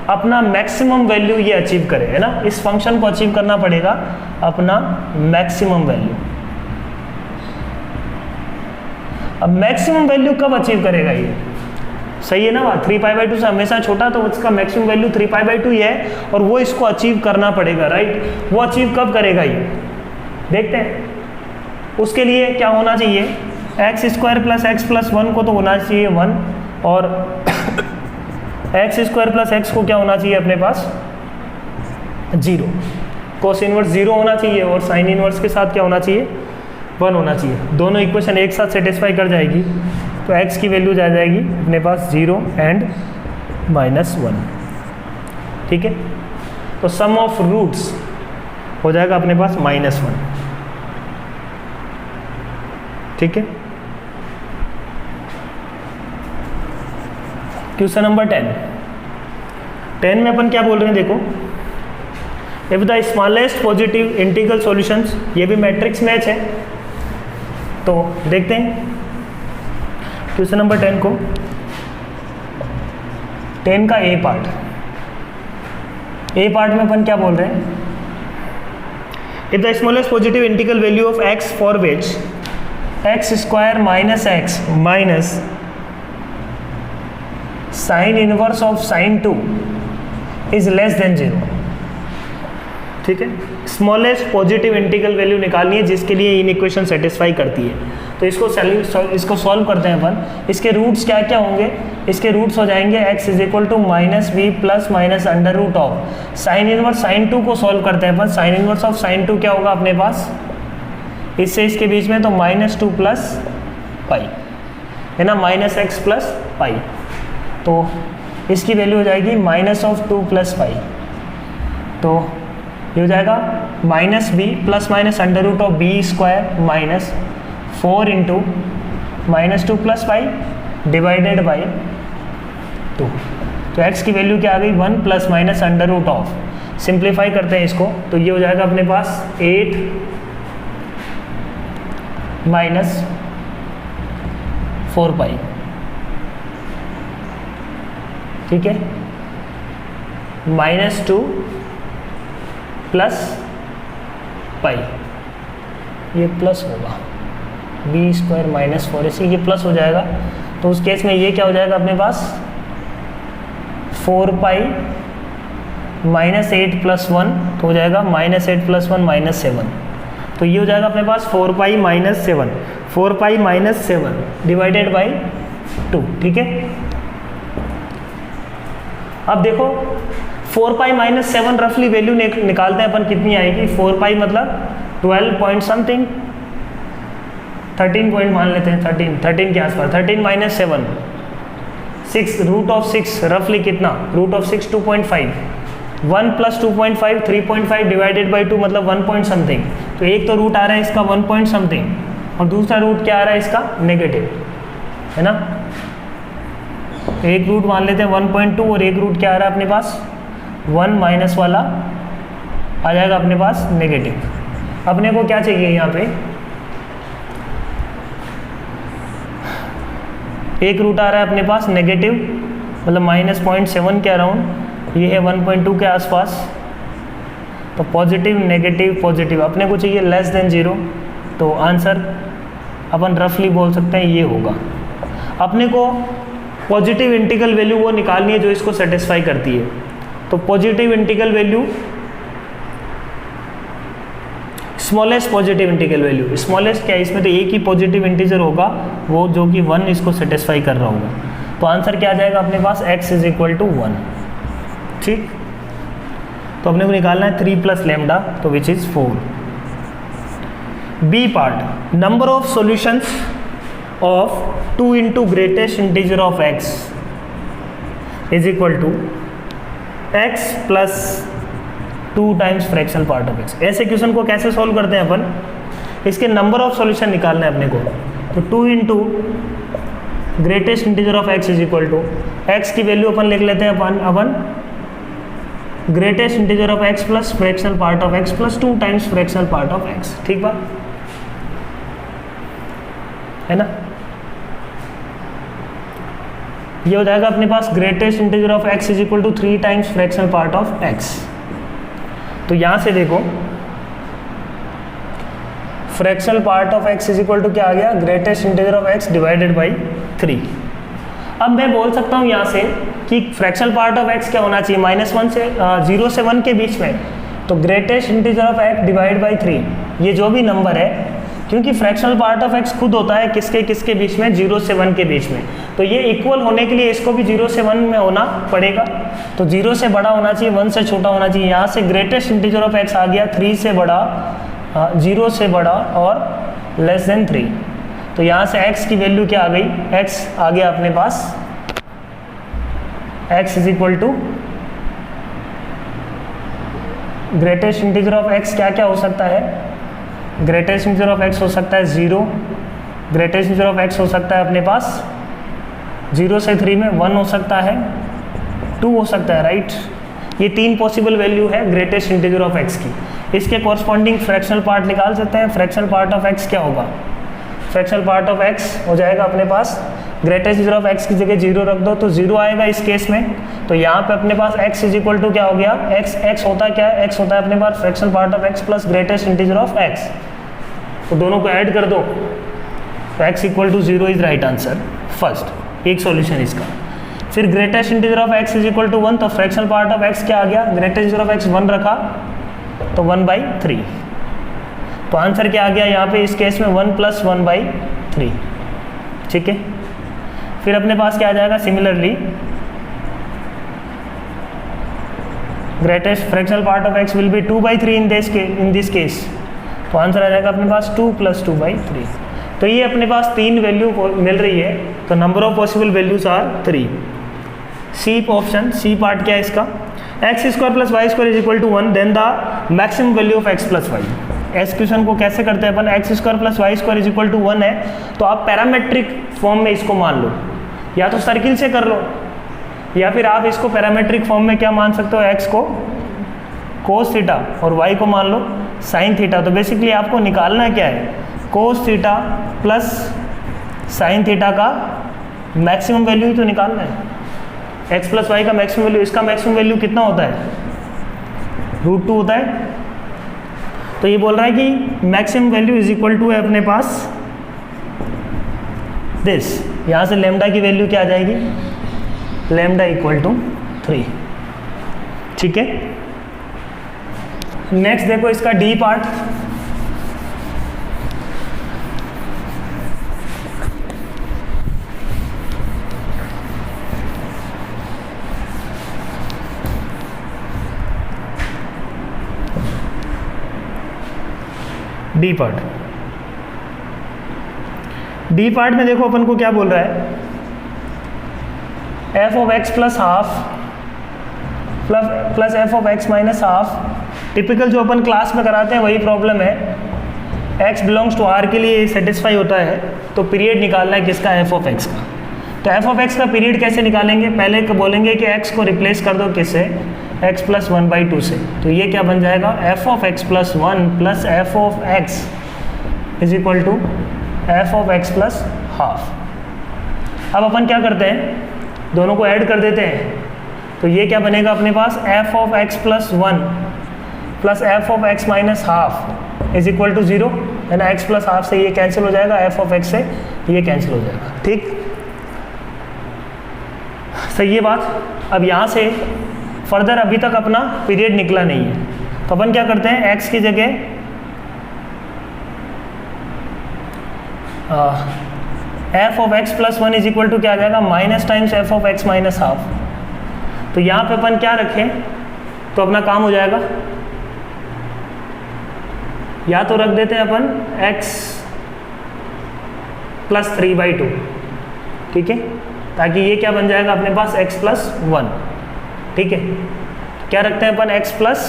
अपना मैक्सिमम वैल्यू ये अचीव करे, है ना। इस फंक्शन को अचीव करना पड़ेगा अपना मैक्सिमम वैल्यू। अब मैक्सिमम वैल्यू कब अचीव करेगा ये, सही है ना बात। 3 π/2 से हमेशा छोटा, तो उसका मैक्सिमम वैल्यू 3 π/2 ही है और वो इसको अचीव करना पड़ेगा, राइट। वो अचीव कब करेगा ये देखते हैं। उसके लिए क्या होना चाहिए, x² + x + 1 को तो होना चाहिए 1, और x² + x को क्या होना चाहिए अपने पास 0। कोस इनवर्स 0 होना चाहिए और साइन इनवर्स के साथ क्या होना चाहिए 1 होना चाहिए। दोनों इक्वेशन एक साथ सेटिस्फाई कर जाएगी, तो x की वैल्यू जा जाएगी अपने पास 0 एंड -1, ठीक है। तो सम ऑफ रूट्स हो जाएगा अपने पास -1, ठीक है। क्वेश्चन नंबर 10 में अपन क्या बोल रहे हैं देखो, if the smallest positive integral solutions, ये भी मैट्रिक्स मैच है, तो देखते हैं क्वेश्चन नंबर 10 को। 10 का ए पार्ट में अपन क्या बोल रहे हैं, if the smallest positive integral value of x for which x² - x minus sine inverse of sign 2 is less then 0, ठीक है। स्मॉलेस्ट पॉजिटिव इंटीग्रल वैल्यू निकालनी है जिसके लिए इन इक्वेशन सेटिस्फाई करती है। तो इसको सॉल्व करते हैं अपन। इसके रूट्स क्या क्या होंगे, इसके रूट्स हो जाएंगे x = -b + -√of sine inverse sine 2 को सॉल्व करते हैं अपन। साइन इनवर्स ऑफ साइन 2 क्या होगा अपने पास, इससे इसके बीच में तो -2 + π है ना, -x + π, तो इसकी वैल्यू हो जाएगी -2 + π। तो ये हो जाएगा -b + -√b² minus 4 × -2 + π divided by 2। तो x की वैल्यू क्या आ गई 1 ± √ऑफ। सिंप्लीफाई करते हैं इसको, तो ये हो जाएगा अपने पास 8 - 4π, ठीक है। -2 + π, ये प्लस होगा b² - 4 इसी ये प्लस हो जाएगा। तो उस केस में ये क्या हो जाएगा अपने पास 4π -8 + 1, तो हो जाएगा -8 + 1 -7। तो ये हो जाएगा अपने पास 4π - 7 डिवाइडेड बाई 2, ठीक है। अब देखो 4π - 7 रफली वैल्यू निकालते हैं अपन, कितनी आएगी 4π मतलब 12 पॉइंट समथिंग, 13 पॉइंट मान लेते हैं, 13 के आसपास। 13 - 7 6 √6 रफली कितना, √6 2.5, 1 + 2.5 3.5 डिवाइडेड बाई 2 मतलब 1 पॉइंट समथिंग। तो एक तो रूट आ रहा है इसका 1 पॉइंट समथिंग और दूसरा रूट क्या आ रहा है इसका नेगेटिव, है ना। एक रूट मान लेते हैं 1.2 और एक रूट क्या आ रहा है अपने पास 1 माइनस वाला आ जाएगा अपने पास नेगेटिव। अपने को क्या चाहिए यहाँ पे, एक रूट आ रहा है अपने पास नेगेटिव मतलब -0.7 के अराउंड, ये है 1.2 के आसपास। तो पॉजिटिव नेगेटिव पॉजिटिव अपने को चाहिए लेस देन 0, तो आंसर अपन रफली बोल सकते हैं ये होगा। अपने को पॉजिटिव इंटीग्रल वैल्यू वो निकालनी है जो इसको सेटिस्फाई करती है। तो positive integral value smallest positive integral value, smallest क्या है इसमें, तो एक ही पॉजिटिव इंटीजर होगा वो जो कि 1 इसको सेटिस्फाई कर रहा होगा। तो आंसर क्या आ जाएगा अपने पास x = 1, ठीक। तो अपने को निकालना है 3 + λ, तो which is 4। B part, number of solutions of 2 into greatest integer of x is equal to x plus 2 times fractional part of x। ऐसे क्वेश्चन को कैसे सॉल्व करते हैं अपन, इसके नंबर ऑफ सॉल्यूशन निकालना है अपने को। तो 2 into greatest integer of x is equal to x की वैल्यू अपन लिख लेते हैं अपन greatest integer of x plus fractional part of x plus 2 times fractional part of x। ठीक बात है ना। ये हो जाएगा अपने पास greatest integer of x is equal to 3 times fractional part of x। तो यहां से देखो fractional part of x is equal to क्या आ गया, greatest integer of x divided by 3। अब मैं बोल सकता हूँ यहाँ से कि फ्रैक्शनल पार्ट ऑफ x क्या होना चाहिए, -1 से 0 से 1 के बीच में। तो greatest integer of x divide by 3, ये जो भी नंबर है, क्योंकि फ्रैक्शनल पार्ट ऑफ x खुद होता है किसके बीच में, 0 से 1 के बीच में। तो ये इक्वल होने के लिए इसको भी 0 से 1 में होना पड़ेगा। तो 0 से बड़ा होना चाहिए, 1 से छोटा होना चाहिए। यहाँ से ग्रेटेस्ट इंटीजर ऑफ x आ गया 3 से बड़ा, 0 से बड़ा और लेस देन 3। तो यहाँ से x की वैल्यू क्या आ गई, x आ गया अपने पास x is equal to greatest integer of x क्या क्या हो सकता है, ग्रेटेस्ट इंटीजर ऑफ x हो सकता है 0, ग्रेटेस्ट इंटीजर ऑफ x हो सकता है अपने पास 0 से 3 में 1 हो सकता है, 2 हो सकता है, राइट। ये 3 पॉसिबल वैल्यू है ग्रेटेस्ट इंटीजर ऑफ x की। इसके कॉरस्पॉन्डिंग फ्रैक्शनल पार्ट निकाल सकते हैं। फ्रैक्शनल पार्ट ऑफ x क्या होगा, फ्रैक्शनल पार्ट ऑफ x हो जाएगा अपने पास, ग्रेटेस्ट इंटीजर ऑफ x की जगह 0 रख दो तो 0 आएगा इस केस में। तो यहाँ पे अपने पास x इज इक्वल टू क्या हो गया, x होता है क्या, x होता है अपने पास fractional part of x plus greatest integer of x। तो दोनों को ऐड कर दो तो x equal to 0 is right answer, first एक सॉल्यूशन इसका। फिर greatest integer of x is equal to 1, तो फ्रैक्शनल पार्ट ऑफ x क्या आ गया, ग्रेटेस्ट इंटीजर ऑफ x 1 रखा तो 1/3। तो आंसर क्या आ गया यहाँ पे इस केस में 1 + 1/3। ठीक है। फिर अपने पास क्या आ जाएगा, similarly greatest fractional part of x will be 2/3 in this case. तो आंसर आ जाएगा अपने पास 2 + 2/3। तो ये अपने पास 3 वैल्यू मिल रही है। तो number of possible values are 3। C option, C part क्या है इसका, x² + y² is equal to 1, then the maximum value of x + y। इस क्वेश्चन को कैसे करते हैं अपन, x² + y² is equal to 1 है तो आप पैरामेट्रिक फॉर्म में इसको मान लो, या तो सर्किल से कर लो या फिर आप इसको पैरामेट्रिक फॉर्म में क्या मान सकते हो, x को cos थीटा और y को मान लो sin थीटा। तो बेसिकली आपको निकालना क्या है, cos theta plus sin theta का मैक्सिमम वैल्यू ही तो निकालना है। x + y का मैक्सिमम वैल्यू, इसका मैक्सिमम वैल्यू कितना होता है, √2 होता है। तो ये बोल रहा है कि maximum value is equal to है अपने पास दिस, यहाँ से लेमडा की वैल्यू क्या आ जाएगी, लेमडा इक्वल टू 3। ठीक है। नेक्स्ट देखो इसका D part, D part, D part में देखो अपन को क्या बोल रहा है, f of x + ½ plus f of x - ½ typical जो अपन क्लास में कराते हैं वही प्रॉब्लम है। x बिलोंग्स टू r के लिए सेटिस्फाई होता है। तो पीरियड निकालना है किसका, f of x का। तो f of x का पीरियड कैसे निकालेंगे, पहले बोलेंगे कि x को रिप्लेस कर दो किससे, x + 1/2 से। तो ये क्या बन जाएगा, f of x + 1 + f of x is equal to f of x + ½ अब अपन क्या करते हैं, दोनों को ऐड कर देते हैं। तो ये क्या बनेगा अपने पास, f of x + 1 + f of x - ½ is equal to 0 है ना। x + ½ से ये कैंसिल हो जाएगा, f of x से ये कैंसिल हो जाएगा। ठीक, सही है बात। अब यहाँ से फर्दर अभी तक अपना पीरियड निकला नहीं है तो अपन क्या करते हैं, x की जगह f of x + 1 is equal to क्या आ जाएगा, minus times f of x - ½ तो यहाँ पे अपन क्या रखें तो अपना काम हो जाएगा, या तो रख देते हैं अपन x प्लस 3/2, ठीक है, ताकि ये क्या बन जाएगा अपने पास x प्लस 1, ठीक है। क्या रखते हैं अपन x प्लस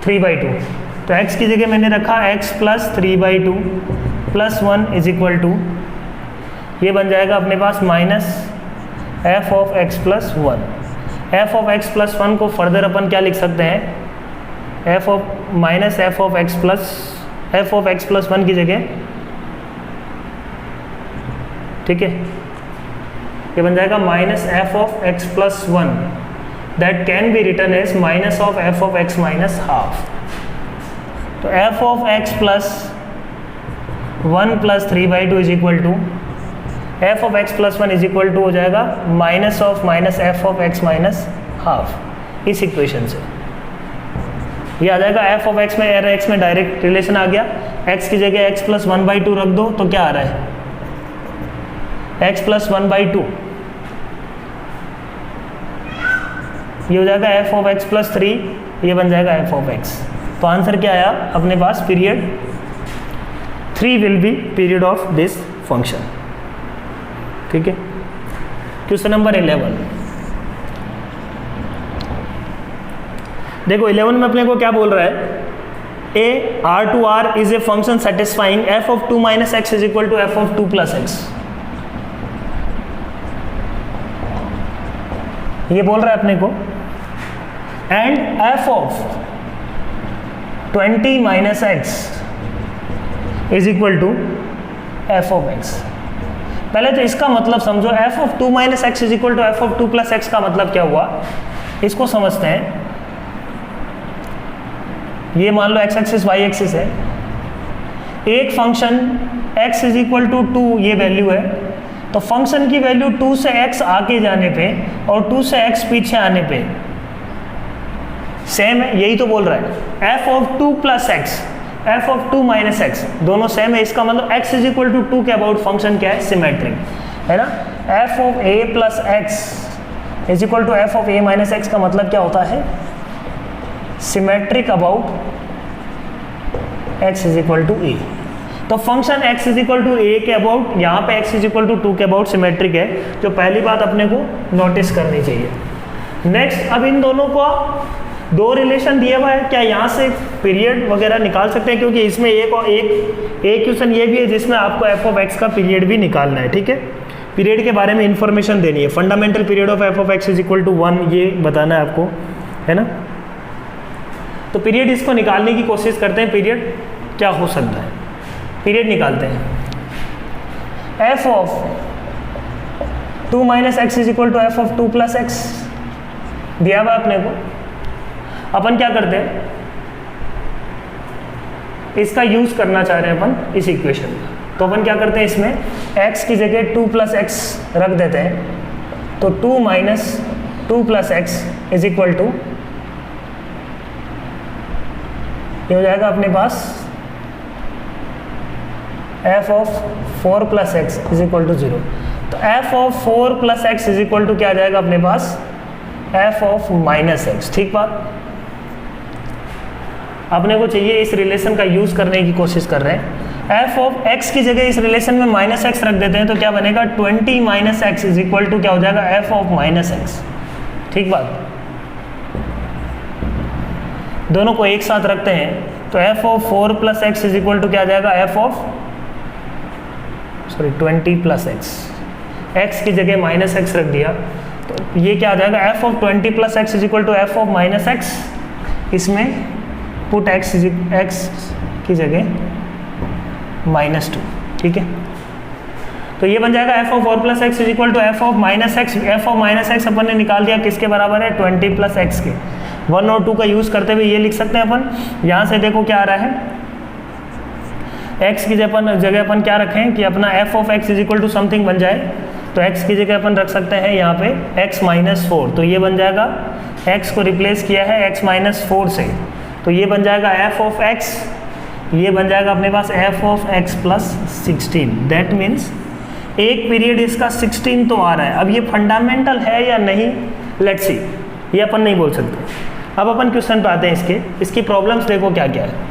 3/2, तो x की जगह मैंने रखा x plus 3/2 plus 1 is equal to, ये बन जाएगा अपने पास minus f of x plus 1। f of x plus 1 को फर्दर अपन क्या लिख सकते हैं, f of minus f of x plus 1 की जगह, ठीक है, ये बन जाएगा minus f of x plus 1 that can be written as minus of f of x minus half. तो f of x plus 1 plus 3/2 is equal to f of x plus 1 is equal to हो जाएगा minus of minus f of x minus half. इस equation से ये आ जाएगा f of x में, error x में डायरेक्ट रिलेशन आ गया, x की जगह x प्लस 1/2 रख दो तो क्या आ रहा है, x प्लस 1/2, ये हो जाएगा f ऑफ x प्लस 3, ये बन जाएगा f ऑफ x। तो आंसर क्या आया अपने पास, period 3 will be period of this function, ठीक है। क्वेश्चन नंबर 11, देखो 11 में अपने को क्या बोल रहा है, a R2R इज a function satisfying f of 2 minus x is equal to f of 2 plus x. ये बोल रहा है अपने को, and f of 20 minus x is equal to f of x। पहले तो इसका मतलब समझो, f of 2 minus x is equal to f of 2 plus x का मतलब क्या हुआ, इसको समझते हैं। ये मान लो x एक्सिस y एक्सिस है, एक function x is equal to 2 ये वैल्यू है, तो फंक्शन की वैल्यू 2 से x आगे जाने पे और 2 से x पीछे आने पे सेम है, यही तो बोल रहा है। f of 2 plus x, f of 2 minus x दोनों सेम है, इसका मतलब x इज इक्वल टू 2 के अबाउट फंक्शन क्या है, सिमेट्रिक है ना। f of a plus x is equal to f of a minus x का मतलब क्या होता है, symmetric about x is equal to a। तो function x is equal to a के अबाउट, यहाँ पे x इज इक्वल टू 2 के अबाउट सिमेट्रिक है, जो पहली बात अपने को नोटिस करनी चाहिए। नेक्स्ट, अब इन दोनों को दो रिलेशन दिया हुआ है, क्या यहाँ से पीरियड वगैरह निकाल सकते हैं, क्योंकि इसमें एक क्वेश्चन ये भी है जिसमें आपको f ऑफ x का पीरियड भी निकालना है, ठीक है। पीरियड के बारे में इंफॉर्मेशन देनी है, fundamental period of f of x is equal to 1, ये बताना है आपको, है ना। तो पीरियड इसको निकालने की कोशिश करते हैं, पीरियड क्या हो सकता है, पीरियड निकालते हैं। f of 2 minus x is equal to f of 2 plus x दिया हुआ अपने को। अपन क्या करते हैं, इसका यूज करना चाह रहे हैं अपन इस इक्वेशन का, तो अपन क्या करते हैं, इसमें x की जगह 2 प्लस एक्स रख देते हैं, तो 2 minus 2 plus x is equal to, ये हो जाएगा अपने पास f of 4 plus x is equal to 0। तो f of 4 plus x is equal to क्या आ जाएगा अपने पास, f ऑफ माइनस एक्स। ठीक बात, अपने को चाहिए इस रिलेशन का यूज करने की कोशिश कर रहे हैं। f ऑफ x की जगह इस रिलेशन में माइनस एक्स रख देते हैं, तो क्या बनेगा 20 minus x is equal to क्या हो जाएगा, f ऑफ माइनस एक्स। ठीक बात, दोनों को एक साथ रखते हैं, तो f of 4 plus x is equal to क्या आ जाएगा, f of 20 plus x. x की जगह माइनस एक्स रख दिया, तो ये क्या आ जाएगा, f of 20 plus x is equal to f of minus x. इसमें पुट x की जगह -2, ठीक है। तो ये बन जाएगा f of 4 plus x is equal to f of minus x. f of minus x अपन ने निकाल दिया, किसके बराबर है, 20 प्लस एक्स के। 1 और 2 का यूज़ करते हुए ये लिख सकते हैं अपन। यहाँ से देखो क्या आ रहा है, x की जगह अपन क्या रखें कि अपना f of x is equal to something बन जाए, तो x की जगह अपन रख सकते हैं यहाँ पे x माइनस 4, तो ये बन जाएगा, x को रिप्लेस किया है x माइनस 4 से, तो ये बन जाएगा f ऑफ x, ये बन जाएगा अपने पास f of x plus 16। That means एक पीरियड इसका 16 तो आ रहा है। अब ये फंडामेंटल है या नहीं, लेट्स सी, ये अपन नहीं बोल सकते। अब अपन क्वेश्चन पे आते हैं, इसकी प्रॉब्लम्स देखो क्या क्या है।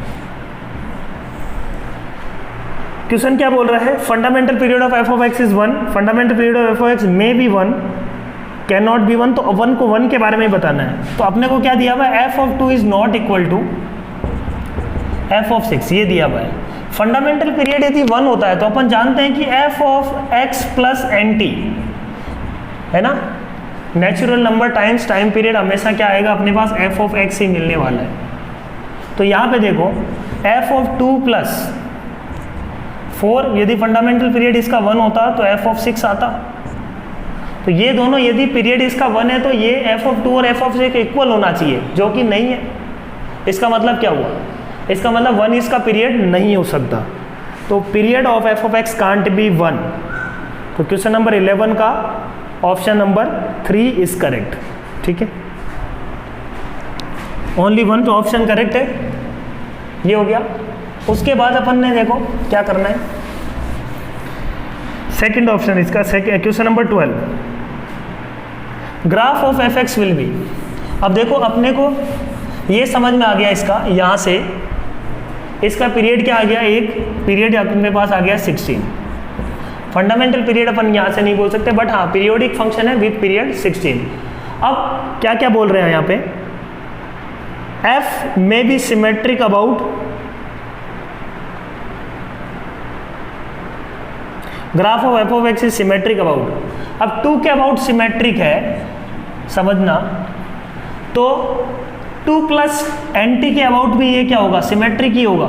क्वेश्चन क्या बोल रहा है, fundamental period of F of x is 1, fundamental period of F of x may be 1, can not be 1, तो 1 को 1 के बारे में बताना है। तो अपने को क्या दिया हुआ है, F of 2 is not equal to F of 6, ये दिया हुआ है। फंडामेंटल पीरियड यदि 1 होता है तो अपन जानते हैं कि F of x plus N T है ना, natural number times time period हमेशा क्या आएगा अपने पास, एफ ऑफ एक्स ही मिलने वाला है। तो यहाँ पे देखो एफ ऑफ 2 प्लस 4, यदि फंडामेंटल पीरियड इसका 1 होता तो एफ ऑफ 6 आता। तो ये दोनों यदि पीरियड इसका 1 है तो ये एफ ऑफ 2 और एफ ऑफ 6 इक्वल होना चाहिए, जो कि नहीं है। इसका मतलब क्या हुआ, इसका मतलब 1 इसका पीरियड नहीं हो सकता। तो period of F of x can't be 1। तो क्वेश्चन नंबर 11 का ऑप्शन नंबर 3 इज करेक्ट। ठीक है, ओनली 1 तो ऑप्शन करेक्ट है, ये हो गया। उसके बाद अपन ने देखो क्या करना है, सेकंड ऑप्शन इसका, question number 12, graph of F x will be. अब देखो अपने को ये समझ में आ गया इसका, यहाँ से इसका पीरियड क्या आ गया, एक पीरियड अपने पास आ गया 16। फंडामेंटल पीरियड अपन यहाँ से नहीं बोल सकते, बट हाँ पीरियोडिक फंक्शन है विथ पीरियड 16। अब क्या क्या बोल रहे हैं यहाँ पे, F may be symmetric about graph of F of x is symmetric about. अब 2 के अबाउट सिमेट्रिक है समझना, तो 2 प्लस एन टी के अबाउट भी ये क्या होगा, सिमेट्रिक ही होगा।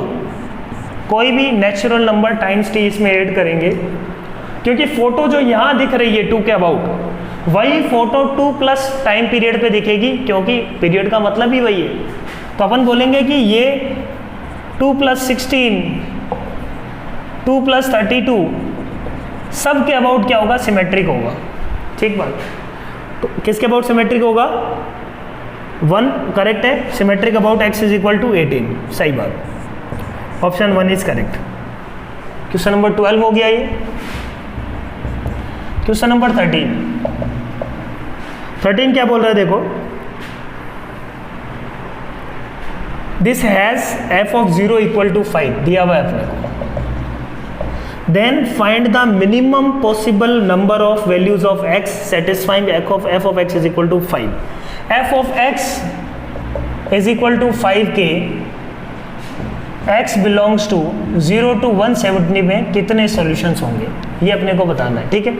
कोई भी नेचुरल नंबर टाइम्स टी इसमें ऐड करेंगे, क्योंकि फोटो जो यहाँ दिख रही है 2 के अबाउट, वही फोटो 2 प्लस टाइम पीरियड पे दिखेगी, क्योंकि पीरियड का मतलब ही वही है। तो अपन बोलेंगे कि ये 2 प्लस 16, 2 प्लस 32 सब के अबाउट क्या होगा, सिमेट्रिक होगा। ठीक बात, तो किसके अबाउट सिमेट्रिक होगा, 1 करेक्ट है, symmetric about x is equal to 18, सही बात, option 1 is correct. Question number 12 हो गया ये। क्वेश्चन नंबर 13 क्या बोल रहा है देखो, this has F of 0 equal to 5 दिया हुआ है अपने को। Then find the minimum possible number of values of x satisfying f of x is equal to 5. f of x is equal to 5 के x belongs to 0 to 170 में कितने solutions होंगे, ये अपने को बताना है। ठीक है,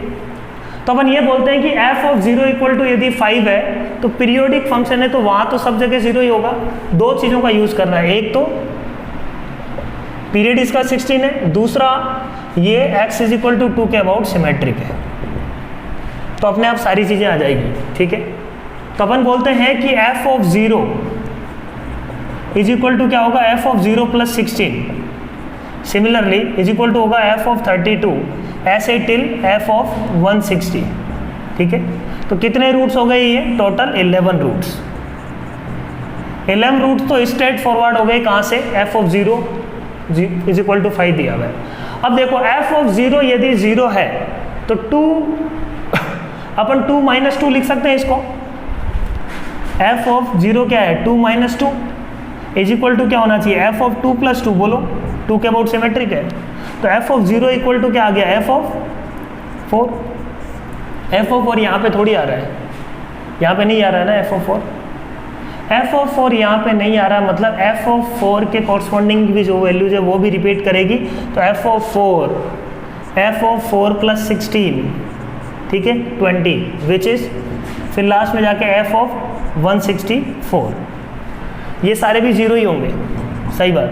तो अपन ये बोलते हैं कि f of 0 इक्वल टू यदि 5 है तो पीरियोडिक फंक्शन है, तो वहाँ तो सब जगह 0 ही होगा। दो चीज़ों का यूज़ करना है, एक तो पीरियड इसका 16 है, दूसरा ये x इज इक्वल टू 2 के अबाउट सिमेट्रिक है, तो अपने आप सारी चीज़ें आ जाएगी। ठीक है, तो अपन बोलते हैं कि f of 0 is equal to क्या होगा, f of 0 plus 16, similarly is equal to होगा f ऑफ 32 ऐसे टिल f ऑफ 160। ठीक है, तो कितने रूट्स हो गए ये, टोटल 11 रूट्स। 11 रूट्स तो स्ट्रेट फॉरवर्ड हो गए, कहाँ से, f of 0 is equal to 5 दिया हुआ है। अब देखो f ऑफ 0 यदि 0 है तो 2 अपन 2 माइनस 2 लिख सकते हैं इसको। f ऑफ 0 क्या है, 2 माइनस 2 इज इक्वल टू क्या होना चाहिए, f ऑफ 2 प्लस 2, बोलो 2 के अबाउट सिमेट्रिक है, तो f ऑफ 0 इक्वल टू क्या आ गया, f ऑफ 4। f ऑफ 4 यहाँ पे थोड़ी आ रहा है, यहाँ पे नहीं आ रहा है ना f ऑफ 4, f ऑफ 4 यहाँ पे नहीं आ रहा, मतलब f ऑफ 4 के कॉरस्पॉन्डिंग भी जो वैल्यूज है वो भी रिपीट करेगी। तो f ऑफ 4 प्लस 16, ठीक है 20, विच इज फिर लास्ट में जाके f ऑफ 164, ये सारे भी 0 ही होंगे, सही बात।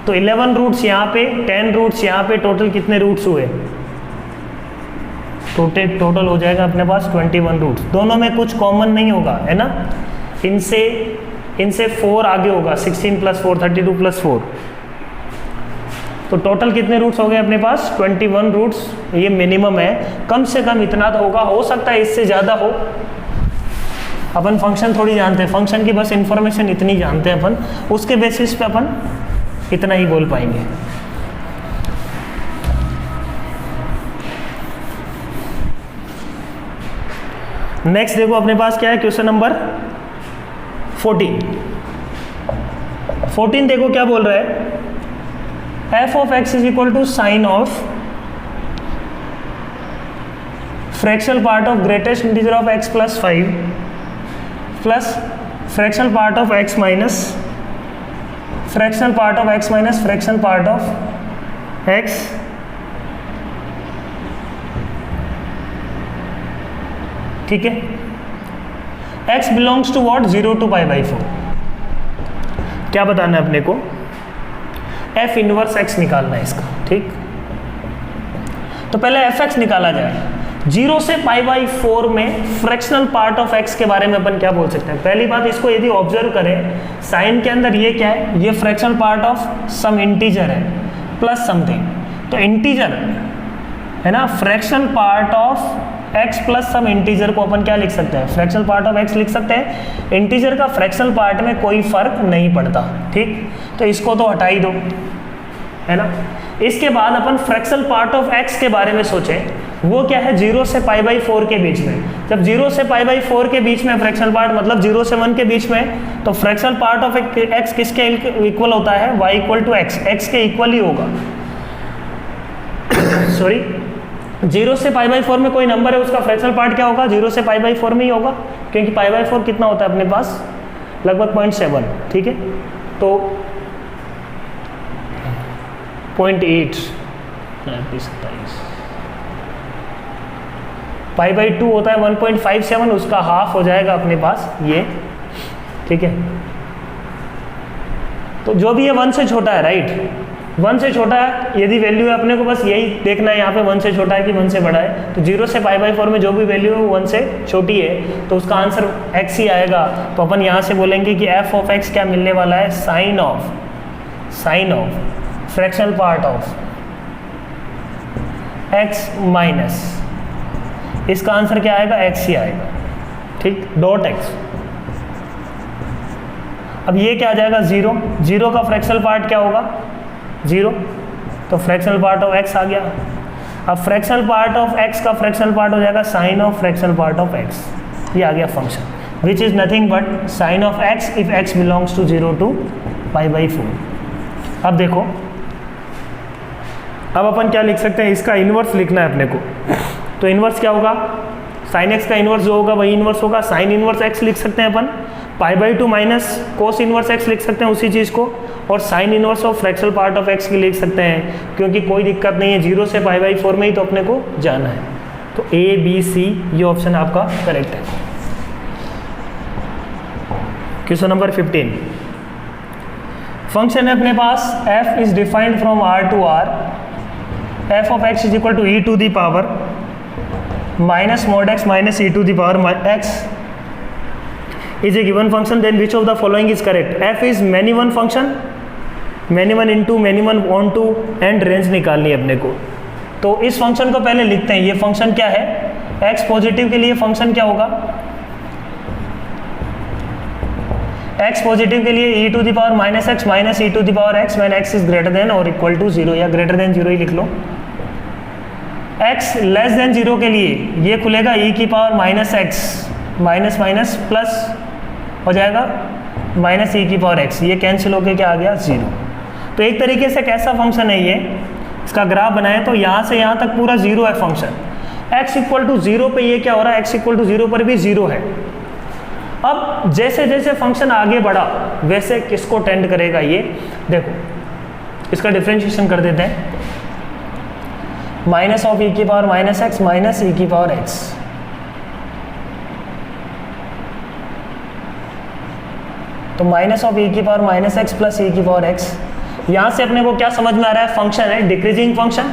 तो 11 रूट्स यहाँ पे, 10 रूट्स यहाँ पे, टोटल कितने रूट्स हुए, टोटल हो जाएगा अपने पास 21 रूट्स। दोनों में कुछ कॉमन नहीं होगा, है ना, इनसे 4 आगे होगा, 16 प्लस 4 32 प्लस 4, तो टोटल कितने रूट्स हो गए अपने पास, 21 रूट्स। ये मिनिमम है, कम से कम इतना तो होगा, हो सकता है इससे ज़्यादा हो। अपन फंक्शन थोड़ी जानते हैं, फंक्शन की बस इंफॉर्मेशन इतनी जानते हैं अपन, उसके बेसिस पे अपन इतना ही बोल पाएंगे। नेक्स्ट देखो अपने पास क्या है, क्वेश्चन नंबर 14 देखो क्या बोल रहा है, F of x is equal to sine of fractional part of greatest integer of x plus 5 plus fractional part of x minus fractional part of x minus fractional part of x ठीक है। x belongs to what 0 to π/4। क्या बताना है अपने को, f inverse x निकालना है इसका, ठीक। तो पहले fx निकाला जाए। 0 से π/4 में फ्रैक्शनल पार्ट ऑफ x के बारे में अपन क्या बोल सकते हैं। पहली बात, इसको यदि ऑब्जर्व करें साइन के अंदर ये क्या है, ये fractional part of some integer है प्लस समथिंग। तो इंटीजर है ना, fractional part of x plus some integer को अपन क्या लिख सकते हैं, फ्रैक्शनल पार्ट ऑफ x लिख सकते हैं। इंटीजर का फ्रैक्शनल पार्ट में कोई फर्क नहीं पड़ता, ठीक। तो इसको तो हटा ही दो, है ना। इसके बाद अपन फ्रैक्शनल पार्ट ऑफ x के बारे में सोचें, वो क्या है 0 से π/4 के बीच में। जब 0 से π/4 के बीच में फ्रैक्शनल पार्ट मतलब 0 से 1 के बीच में, तो फ्रैक्शनल पार्ट ऑफ x किसके इक्वल होता है, y = x, x के इक्वल ही होगा। सॉरी 0 से π/4 में कोई नंबर है, उसका फ्रैक्शनल पार्ट क्या होगा, 0 से π/4 में ही होगा, क्योंकि π/4 कितना होता है अपने पास, लगभग 0.7, ठीक है। तो 0.8 π/2 होता है 1.57, उसका हाफ हो जाएगा अपने पास ये, ठीक है। तो जो भी है 1 से छोटा है, राइट, 1 से छोटा है यदि वैल्यू है, अपने को बस यही देखना है यहाँ पे 1 से छोटा है कि 1 से बड़ा है। तो 0 से π/4 में जो भी वैल्यू है वो 1 से छोटी है, तो उसका आंसर x ही आएगा। तो अपन यहाँ से बोलेंगे कि f ऑफ x क्या मिलने वाला है, sine of fractional part of x minus, इसका आंसर क्या आएगा, x ही आएगा, ठीक, डॉट x। अब ये क्या आ जाएगा, 0 का फ्रैक्शनल पार्ट क्या होगा, 0, तो फ्रैक्शनल पार्ट ऑफ x आ गया। अब फ्रैक्शनल पार्ट ऑफ x का फ्रैक्शनल पार्ट हो जाएगा sine of fractional part of x, ये आ गया function which is nothing but sine of x if x belongs to 0 to π/4। अब देखो, अब अपन क्या लिख सकते हैं, इसका इन्वर्स लिखना है अपने को। तो इन्वर्स क्या होगा, साइन x का इन्वर्स जो होगा वही इन्वर्स होगा, साइन इन्वर्स x लिख सकते हैं अपन, π/2 माइनस कोस इन्वर्स x लिख सकते हैं उसी चीज़ को, और sign inverse of fractional part of x की लिख सकते हैं, क्योंकि कोई दिक्कत नहीं है, 0 से π/4 में ही तो अपने को जाना है। तो A, B, C ये ऑप्शन आपका करेक्ट है। क्वेश्चन नंबर 15, फंक्शन है अपने पास f is defined from R to R, f of x is equal to e to the power minus mod x minus e to the power x is a given function, then which of the following is correct। f is many one function, many one into many one on to and range निकालनी है अपने को। तो इस function को पहले लिखते हैं, ये फंक्शन क्या है, x पॉजिटिव के लिए फंक्शन क्या होगा, x पॉजिटिव के लिए e to the power minus x minus e to the power x when x is greater than और इक्वल टू 0, या ग्रेटर देन 0 ही लिख लो। x लेस देन 0 के लिए ये खुलेगा e की power minus x minus minus plus हो जाएगा माइनस e की पावर x, ये कैंसिल होके क्या आ गया, 0। तो एक तरीके से कैसा फंक्शन है ये, इसका ग्राफ बनाए तो यहाँ से यहाँ तक पूरा 0 है फंक्शन, x इक्वल टू 0 पे ये क्या हो रहा है, x इक्वल टू 0 पर भी 0 है। अब जैसे जैसे फंक्शन आगे बढ़ा वैसे किसको टेंड करेगा, ये देखो, इसका डिफरेंशिएशन कर देते हैं, माइनस ऑफ e की power minus x minus e की पावर x, तो माइनस ऑफ e की power minus x plus e की पावर x। यहाँ से अपने को क्या समझ में आ रहा है, फंक्शन है डिक्रीजिंग फंक्शन,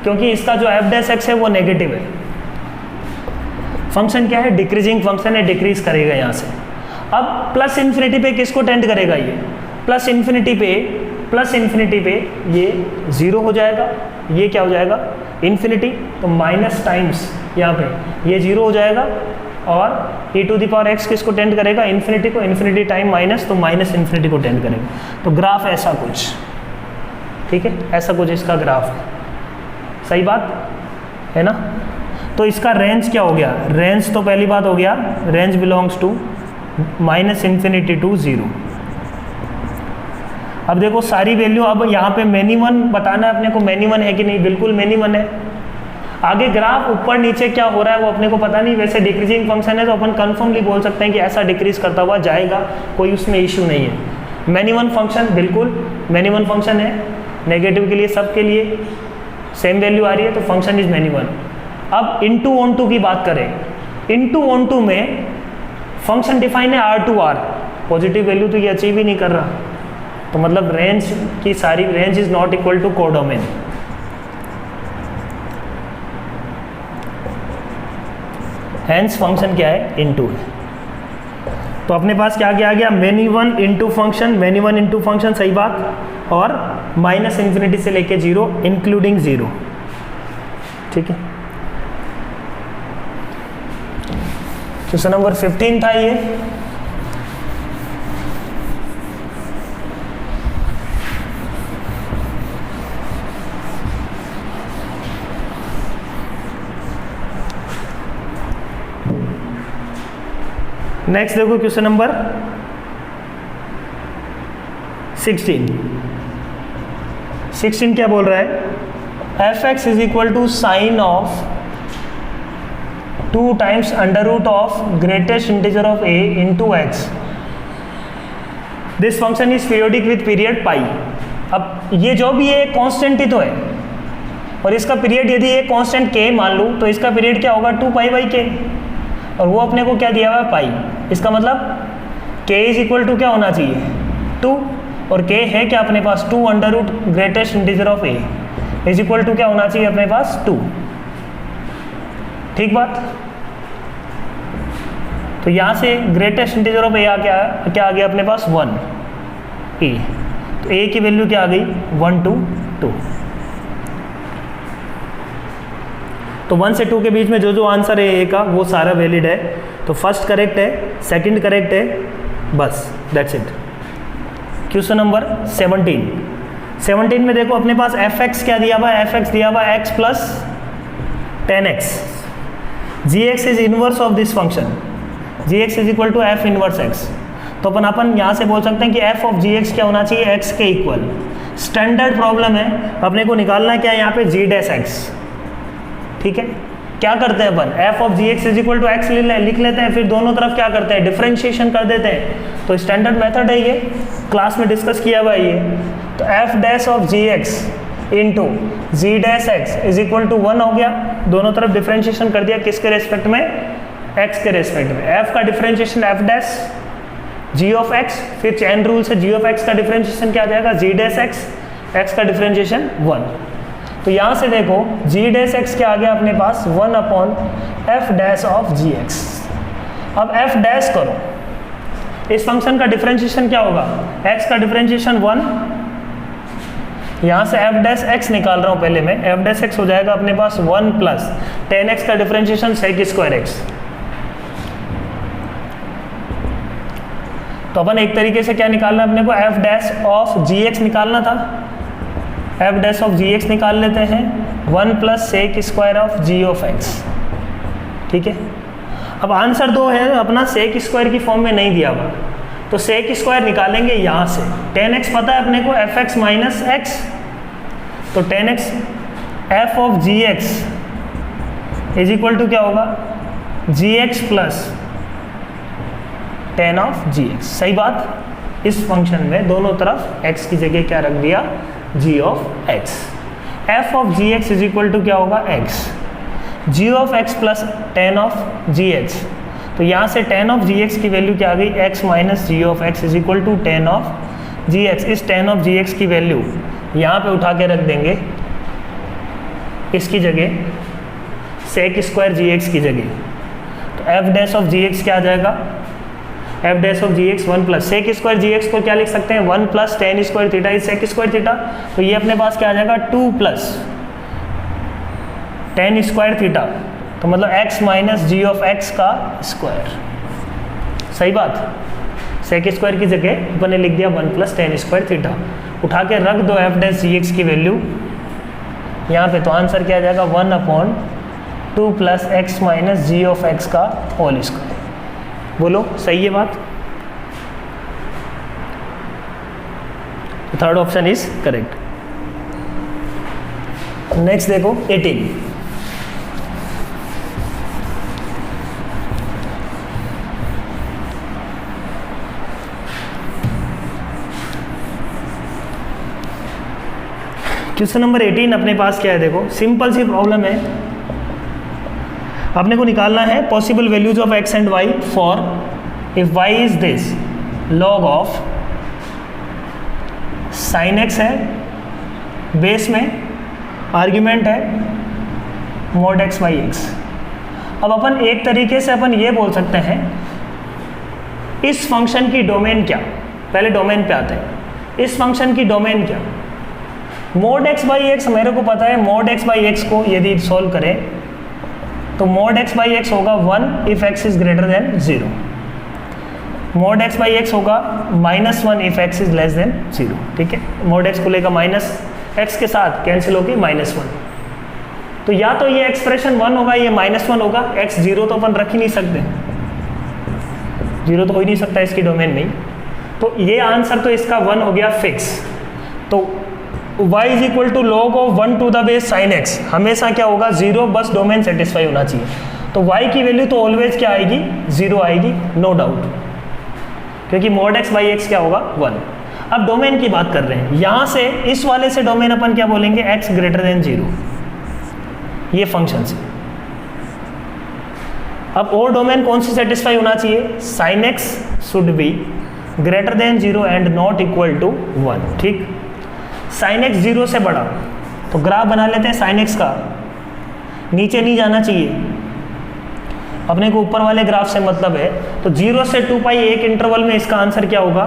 क्योंकि इसका जो f डैश x है वो नेगेटिव है। फंक्शन क्या है, डिक्रीजिंग फंक्शन है, डिक्रीज करेगा यहाँ से। अब प्लस इन्फिनिटी पे किसको टेंड करेगा, ये प्लस इन्फिनिटी पे ये 0 हो जाएगा, ये क्या हो जाएगा इन्फिनिटी, तो माइनस टाइम्स यहाँ पे ये 0 हो जाएगा, और e to the power x किसको टेंड करेगा, इन्फिनिटी को, इन्फिनिटी टाइम माइनस, तो माइनस इन्फिनिटी को टेंड करेगा। तो ग्राफ ऐसा कुछ, ठीक है, ऐसा कुछ इसका ग्राफ है, सही बात है ना। तो इसका रेंज क्या हो गया, रेंज तो पहली बात हो गया, range belongs to minus infinity to 0। अब देखो सारी वैल्यू, अब यहाँ पे मिनिमम बताना है अपने को, मिनिमम है कि नहीं, बिल्कुल मिनिमम है। आगे ग्राफ ऊपर नीचे क्या हो रहा है वो अपने को पता नहीं, वैसे डिक्रीजिंग फंक्शन है तो अपन कंफर्मली बोल सकते हैं कि ऐसा डिक्रीज करता हुआ जाएगा, कोई उसमें इशू नहीं है। मिनिमम फंक्शन बिल्कुल मिनिमम फंक्शन है, नेगेटिव के लिए सबके लिए सेम वैल्यू आ रही है तो फंक्शन इज मिनिमम। अब इनटू ऑन टू की बात करें, इनटू ऑन टू में फंक्शन डिफाइन है R to R, positive value तो ये अचीव ही नहीं कर रहा, तो मतलब रेंज की सारी range is not equal to codomain. Hence function क्या है, इनटू है। तो अपने पास क्या आ गया, many one into function, many one into function, सही बात, और माइनस इन्फिनिटी से लेके 0 इंक्लूडिंग 0, ठीक है। क्वेश्चन नंबर 15 था ये। नेक्स्ट देखो क्वेश्चन नंबर 16 क्या बोल रहा है, f x is equal to sine of 2 times under root of greatest integer of a into x, this function is periodic with period pi. अब ये जो भी है कांस्टेंट ही तो है, और इसका पीरियड यदि ये कांस्टेंट k मान लूँ तो इसका पीरियड क्या होगा 2π/k, और वो अपने को क्या दिया हुआ है पाई। इसका मतलब k इज इक्वल टू क्या होना चाहिए 2, और k है क्या अपने पास 2 under root greatest integer of a is equal to क्या होना चाहिए अपने पास 2, ठीक बात। तो यहाँ से ग्रेटेस्ट इंटीजर ऑफ a क्या आ गया अपने पास 1 a, तो a की वैल्यू क्या आ गई 1 2 2। तो 1 से 2 के बीच में जो जो आंसर है ए का वो सारा वैलिड है, तो फर्स्ट करेक्ट है, सेकंड करेक्ट है, बस दैट्स इट। क्वेश्चन नंबर 17 में देखो अपने पास एफ एक्स क्या दिया हुआ है, एफ एक्स दिया हुआ है x plus 10x, g x is inverse of this function, g x is equal to f inverse x. तो अपन यहाँ से बोल सकते हैं कि एफ ऑफ जी एक्स क्या होना चाहिए एक्स के इक्वल। स्टैंडर्ड प्रॉब्लम है, अपने को निकालना है क्या यहाँ पे जी डैश एक्स, ठीक है। क्या करते हैं अपन, f of g x is equal to x लिख लेते हैं, फिर दोनों तरफ क्या करते हैं डिफरेंशिएशन कर देते हैं। तो स्टैंडर्ड मेथड है ये, क्लास में डिस्कस किया हुआ है ये। तो f dash of g x into g dash x is equal to 1 हो गया, दोनों तरफ डिफरेंशिएशन कर दिया, किसके रेस्पेक्ट में एक्स के रेस्पेक्ट में। एफ का differentiation f dash g of x, फिर चैन रूल से जी ऑफ एक्स का डिफरेंशिएशन क्या आ जाएगा जी डैश एक्स, एक्स का डिफरेंशिएशन 1। तो यहाँ से देखो जी डैश एक्स क्या आ गया अपने पास 1 upon f dash of g x. अब एफ डैश करो, इस फंक्शन का डिफरेंशिएशन क्या होगा, एक्स का डिफरेंशिएशन 1, यहाँ से एफ डैश एक्स निकाल रहा हूँ पहले मैं, एफ डैश एक्स हो जाएगा अपने पास 1 प्लस 10x का डिफरेंशिएशन सेक स्क्वायर एक्स। तो अपन एक तरीके से क्या निकालना है अपने को, f dash of g x निकालना था, f dash of g x निकाल लेते हैं 1 plus sec square of g of x, ठीक है। अब आंसर 2 है अपना सेक स्क्वायर की फॉर्म में नहीं दिया हुआ, तो सेक स्क्वायर निकालेंगे यहाँ से। 10x पता है अपने को एफ एक्स माइनस एक्स, तो 10x f of g x is equal to क्या होगा g x plus 10 of g x, सही बात। इस फंक्शन में दोनों तरफ x की जगह क्या रख दिया g of x। f of g x is equal to क्या होगा x, g of x plus 10 of g x. तो यहाँ से 10 ऑफ जी एक्स की वैल्यू क्या आ गई x minus g of x is equal to 10 of g x. इस 10 ऑफ जी एक्स की वैल्यू यहाँ पे उठा के रख देंगे इसकी जगह सेक स्क्वायर जी एक्स की जगह। तो f dash of g x क्या आ जाएगा, f dash of g x 1 plus sec square g x को क्या लिख सकते हैं 1 plus 10 square theta is sec square theta. तो ये अपने पास क्या आ जाएगा 2 प्लस 10 स्क्वायर थीटा, तो मतलब x minus g of x का स्क्वायर, सही बात। सेक स्क्वायर की जगह अपन ने लिख दिया 1 प्लस 10 स्क्वायर थीटा। उठा के रख दो एफ डैश जी एक्स की वैल्यू यहाँ पे, तो आंसर क्या आ जाएगा 1 upon 2 plus x minus g of x का होल स्क्वायर। बोलो सही है बात। Third option is correct. Next देखो 18। क्वेश्चन नंबर 18 अपने पास क्या है, देखो सिंपल सी प्रॉब्लम है। अपने को निकालना है possible values of x and y for if y is this log of sine x है, बेस में आर्ग्यूमेंट है मॉड एक्स बाई एक्स। अब अपन एक तरीके से अपन ये बोल सकते हैं इस फंक्शन की डोमेन क्या, पहले डोमेन पे आते हैं। इस फंक्शन की डोमेन क्या, मॉड एक्स बाई एक्स मेरे को पता है, मॉड एक्स बाई एक्स को यदि सॉल्व करें तो मॉड एक्स बाई एक्स होगा 1 if x is greater than 0, mod x by x होगा -1 if x is less then 0। ठीक है, मॉड एक्स को लेकर माइनस एक्स के साथ कैंसिल होगी -1। तो या तो ये एक्सप्रेशन 1 होगा, ये -1 होगा, x 0 तो अपन रख ही नहीं सकते, 0 तो हो ही नहीं सकता इसकी डोमेन में। तो ये आंसर तो इसका 1 हो गया फिक्स। तो y is equal to log of 1 to the base sine x, हमेशा क्या होगा 0, बस डोमेन सेटिस्फाई होना चाहिए। तो y की वैल्यू तो ऑलवेज क्या आएगी 0 आएगी, नो डाउट, क्योंकि मॉड x बाई एक्स क्या होगा 1। अब डोमेन की बात कर रहे हैं, यहां से इस वाले से डोमेन अपन क्या बोलेंगे x ग्रेटर देन 0, ये फंक्शन से। अब और डोमेन कौन सी सेटिस्फाई होना चाहिए, sine x should be greater than 0 and not equal to 1। ठीक, साइन x 0 से बड़ा, तो ग्राफ बना लेते हैं साइन x का, नीचे नहीं जाना चाहिए, अपने को ऊपर वाले ग्राफ से मतलब है। तो 0 से 2 पाई एक इंटरवल में इसका आंसर क्या होगा।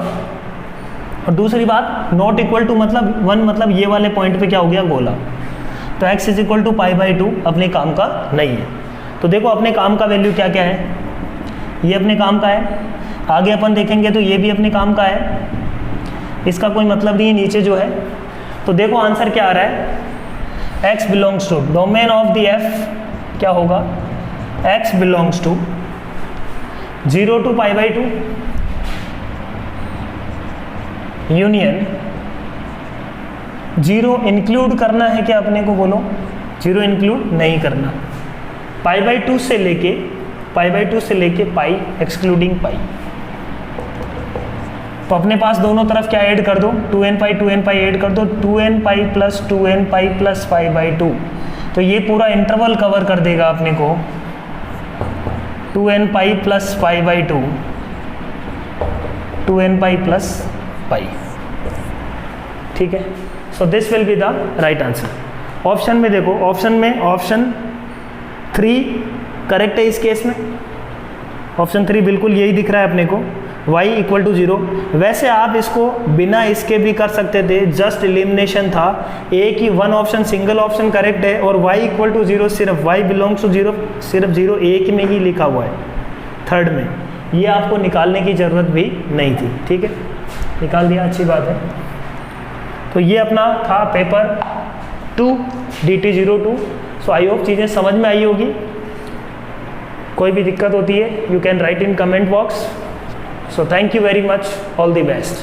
और दूसरी बात नॉट इक्वल टू मतलब 1, मतलब ये वाले पॉइंट पे क्या हो गया गोला। तो x इज इक्वल टू π/2 अपने काम का नहीं है। तो देखो अपने काम का वैल्यू क्या क्या है, ये अपने काम का है, आगे अपन देखेंगे तो ये भी अपने काम का है, इसका कोई मतलब नहीं है नीचे जो है। तो देखो आंसर क्या आ रहा है, x belongs to domain of the f क्या होगा, x belongs to 0 to π/2 union 0 include करना है क्या अपने को, बोलो 0 इंक्लूड नहीं करना, π/2 से लेके पाई एक्सक्लूडिंग पाई। तो अपने पास दोनों तरफ क्या ऐड कर दो, 2n पाई ऐड कर दो, 2n pi plus 2n pi plus π/2। तो ये पूरा इंटरवल कवर कर देगा अपने को 2n pi plus π/2, 2n pi plus pi. ठीक है, so this will be the right answer. Option में देखो, ऑप्शन 3 करेक्ट है इस केस में, ऑप्शन 3 बिल्कुल यही दिख रहा है अपने को, y इक्वल टू 0। वैसे आप इसको बिना इसके भी कर सकते थे, जस्ट एलिमिनेशन था, एक ही one option single option correct है और y इक्वल टू 0 सिर्फ y बिलोंग्स टू 0 सिर्फ 0 एक में ही लिखा हुआ है थर्ड में, ये आपको निकालने की ज़रूरत भी नहीं थी। ठीक है, निकाल दिया, अच्छी बात है। तो ये अपना था paper 2 DT02। So I hope चीज़ें समझ में आई होगी। कोई भी दिक्कत होती है you can write in comment box. So thank you very much, all the best.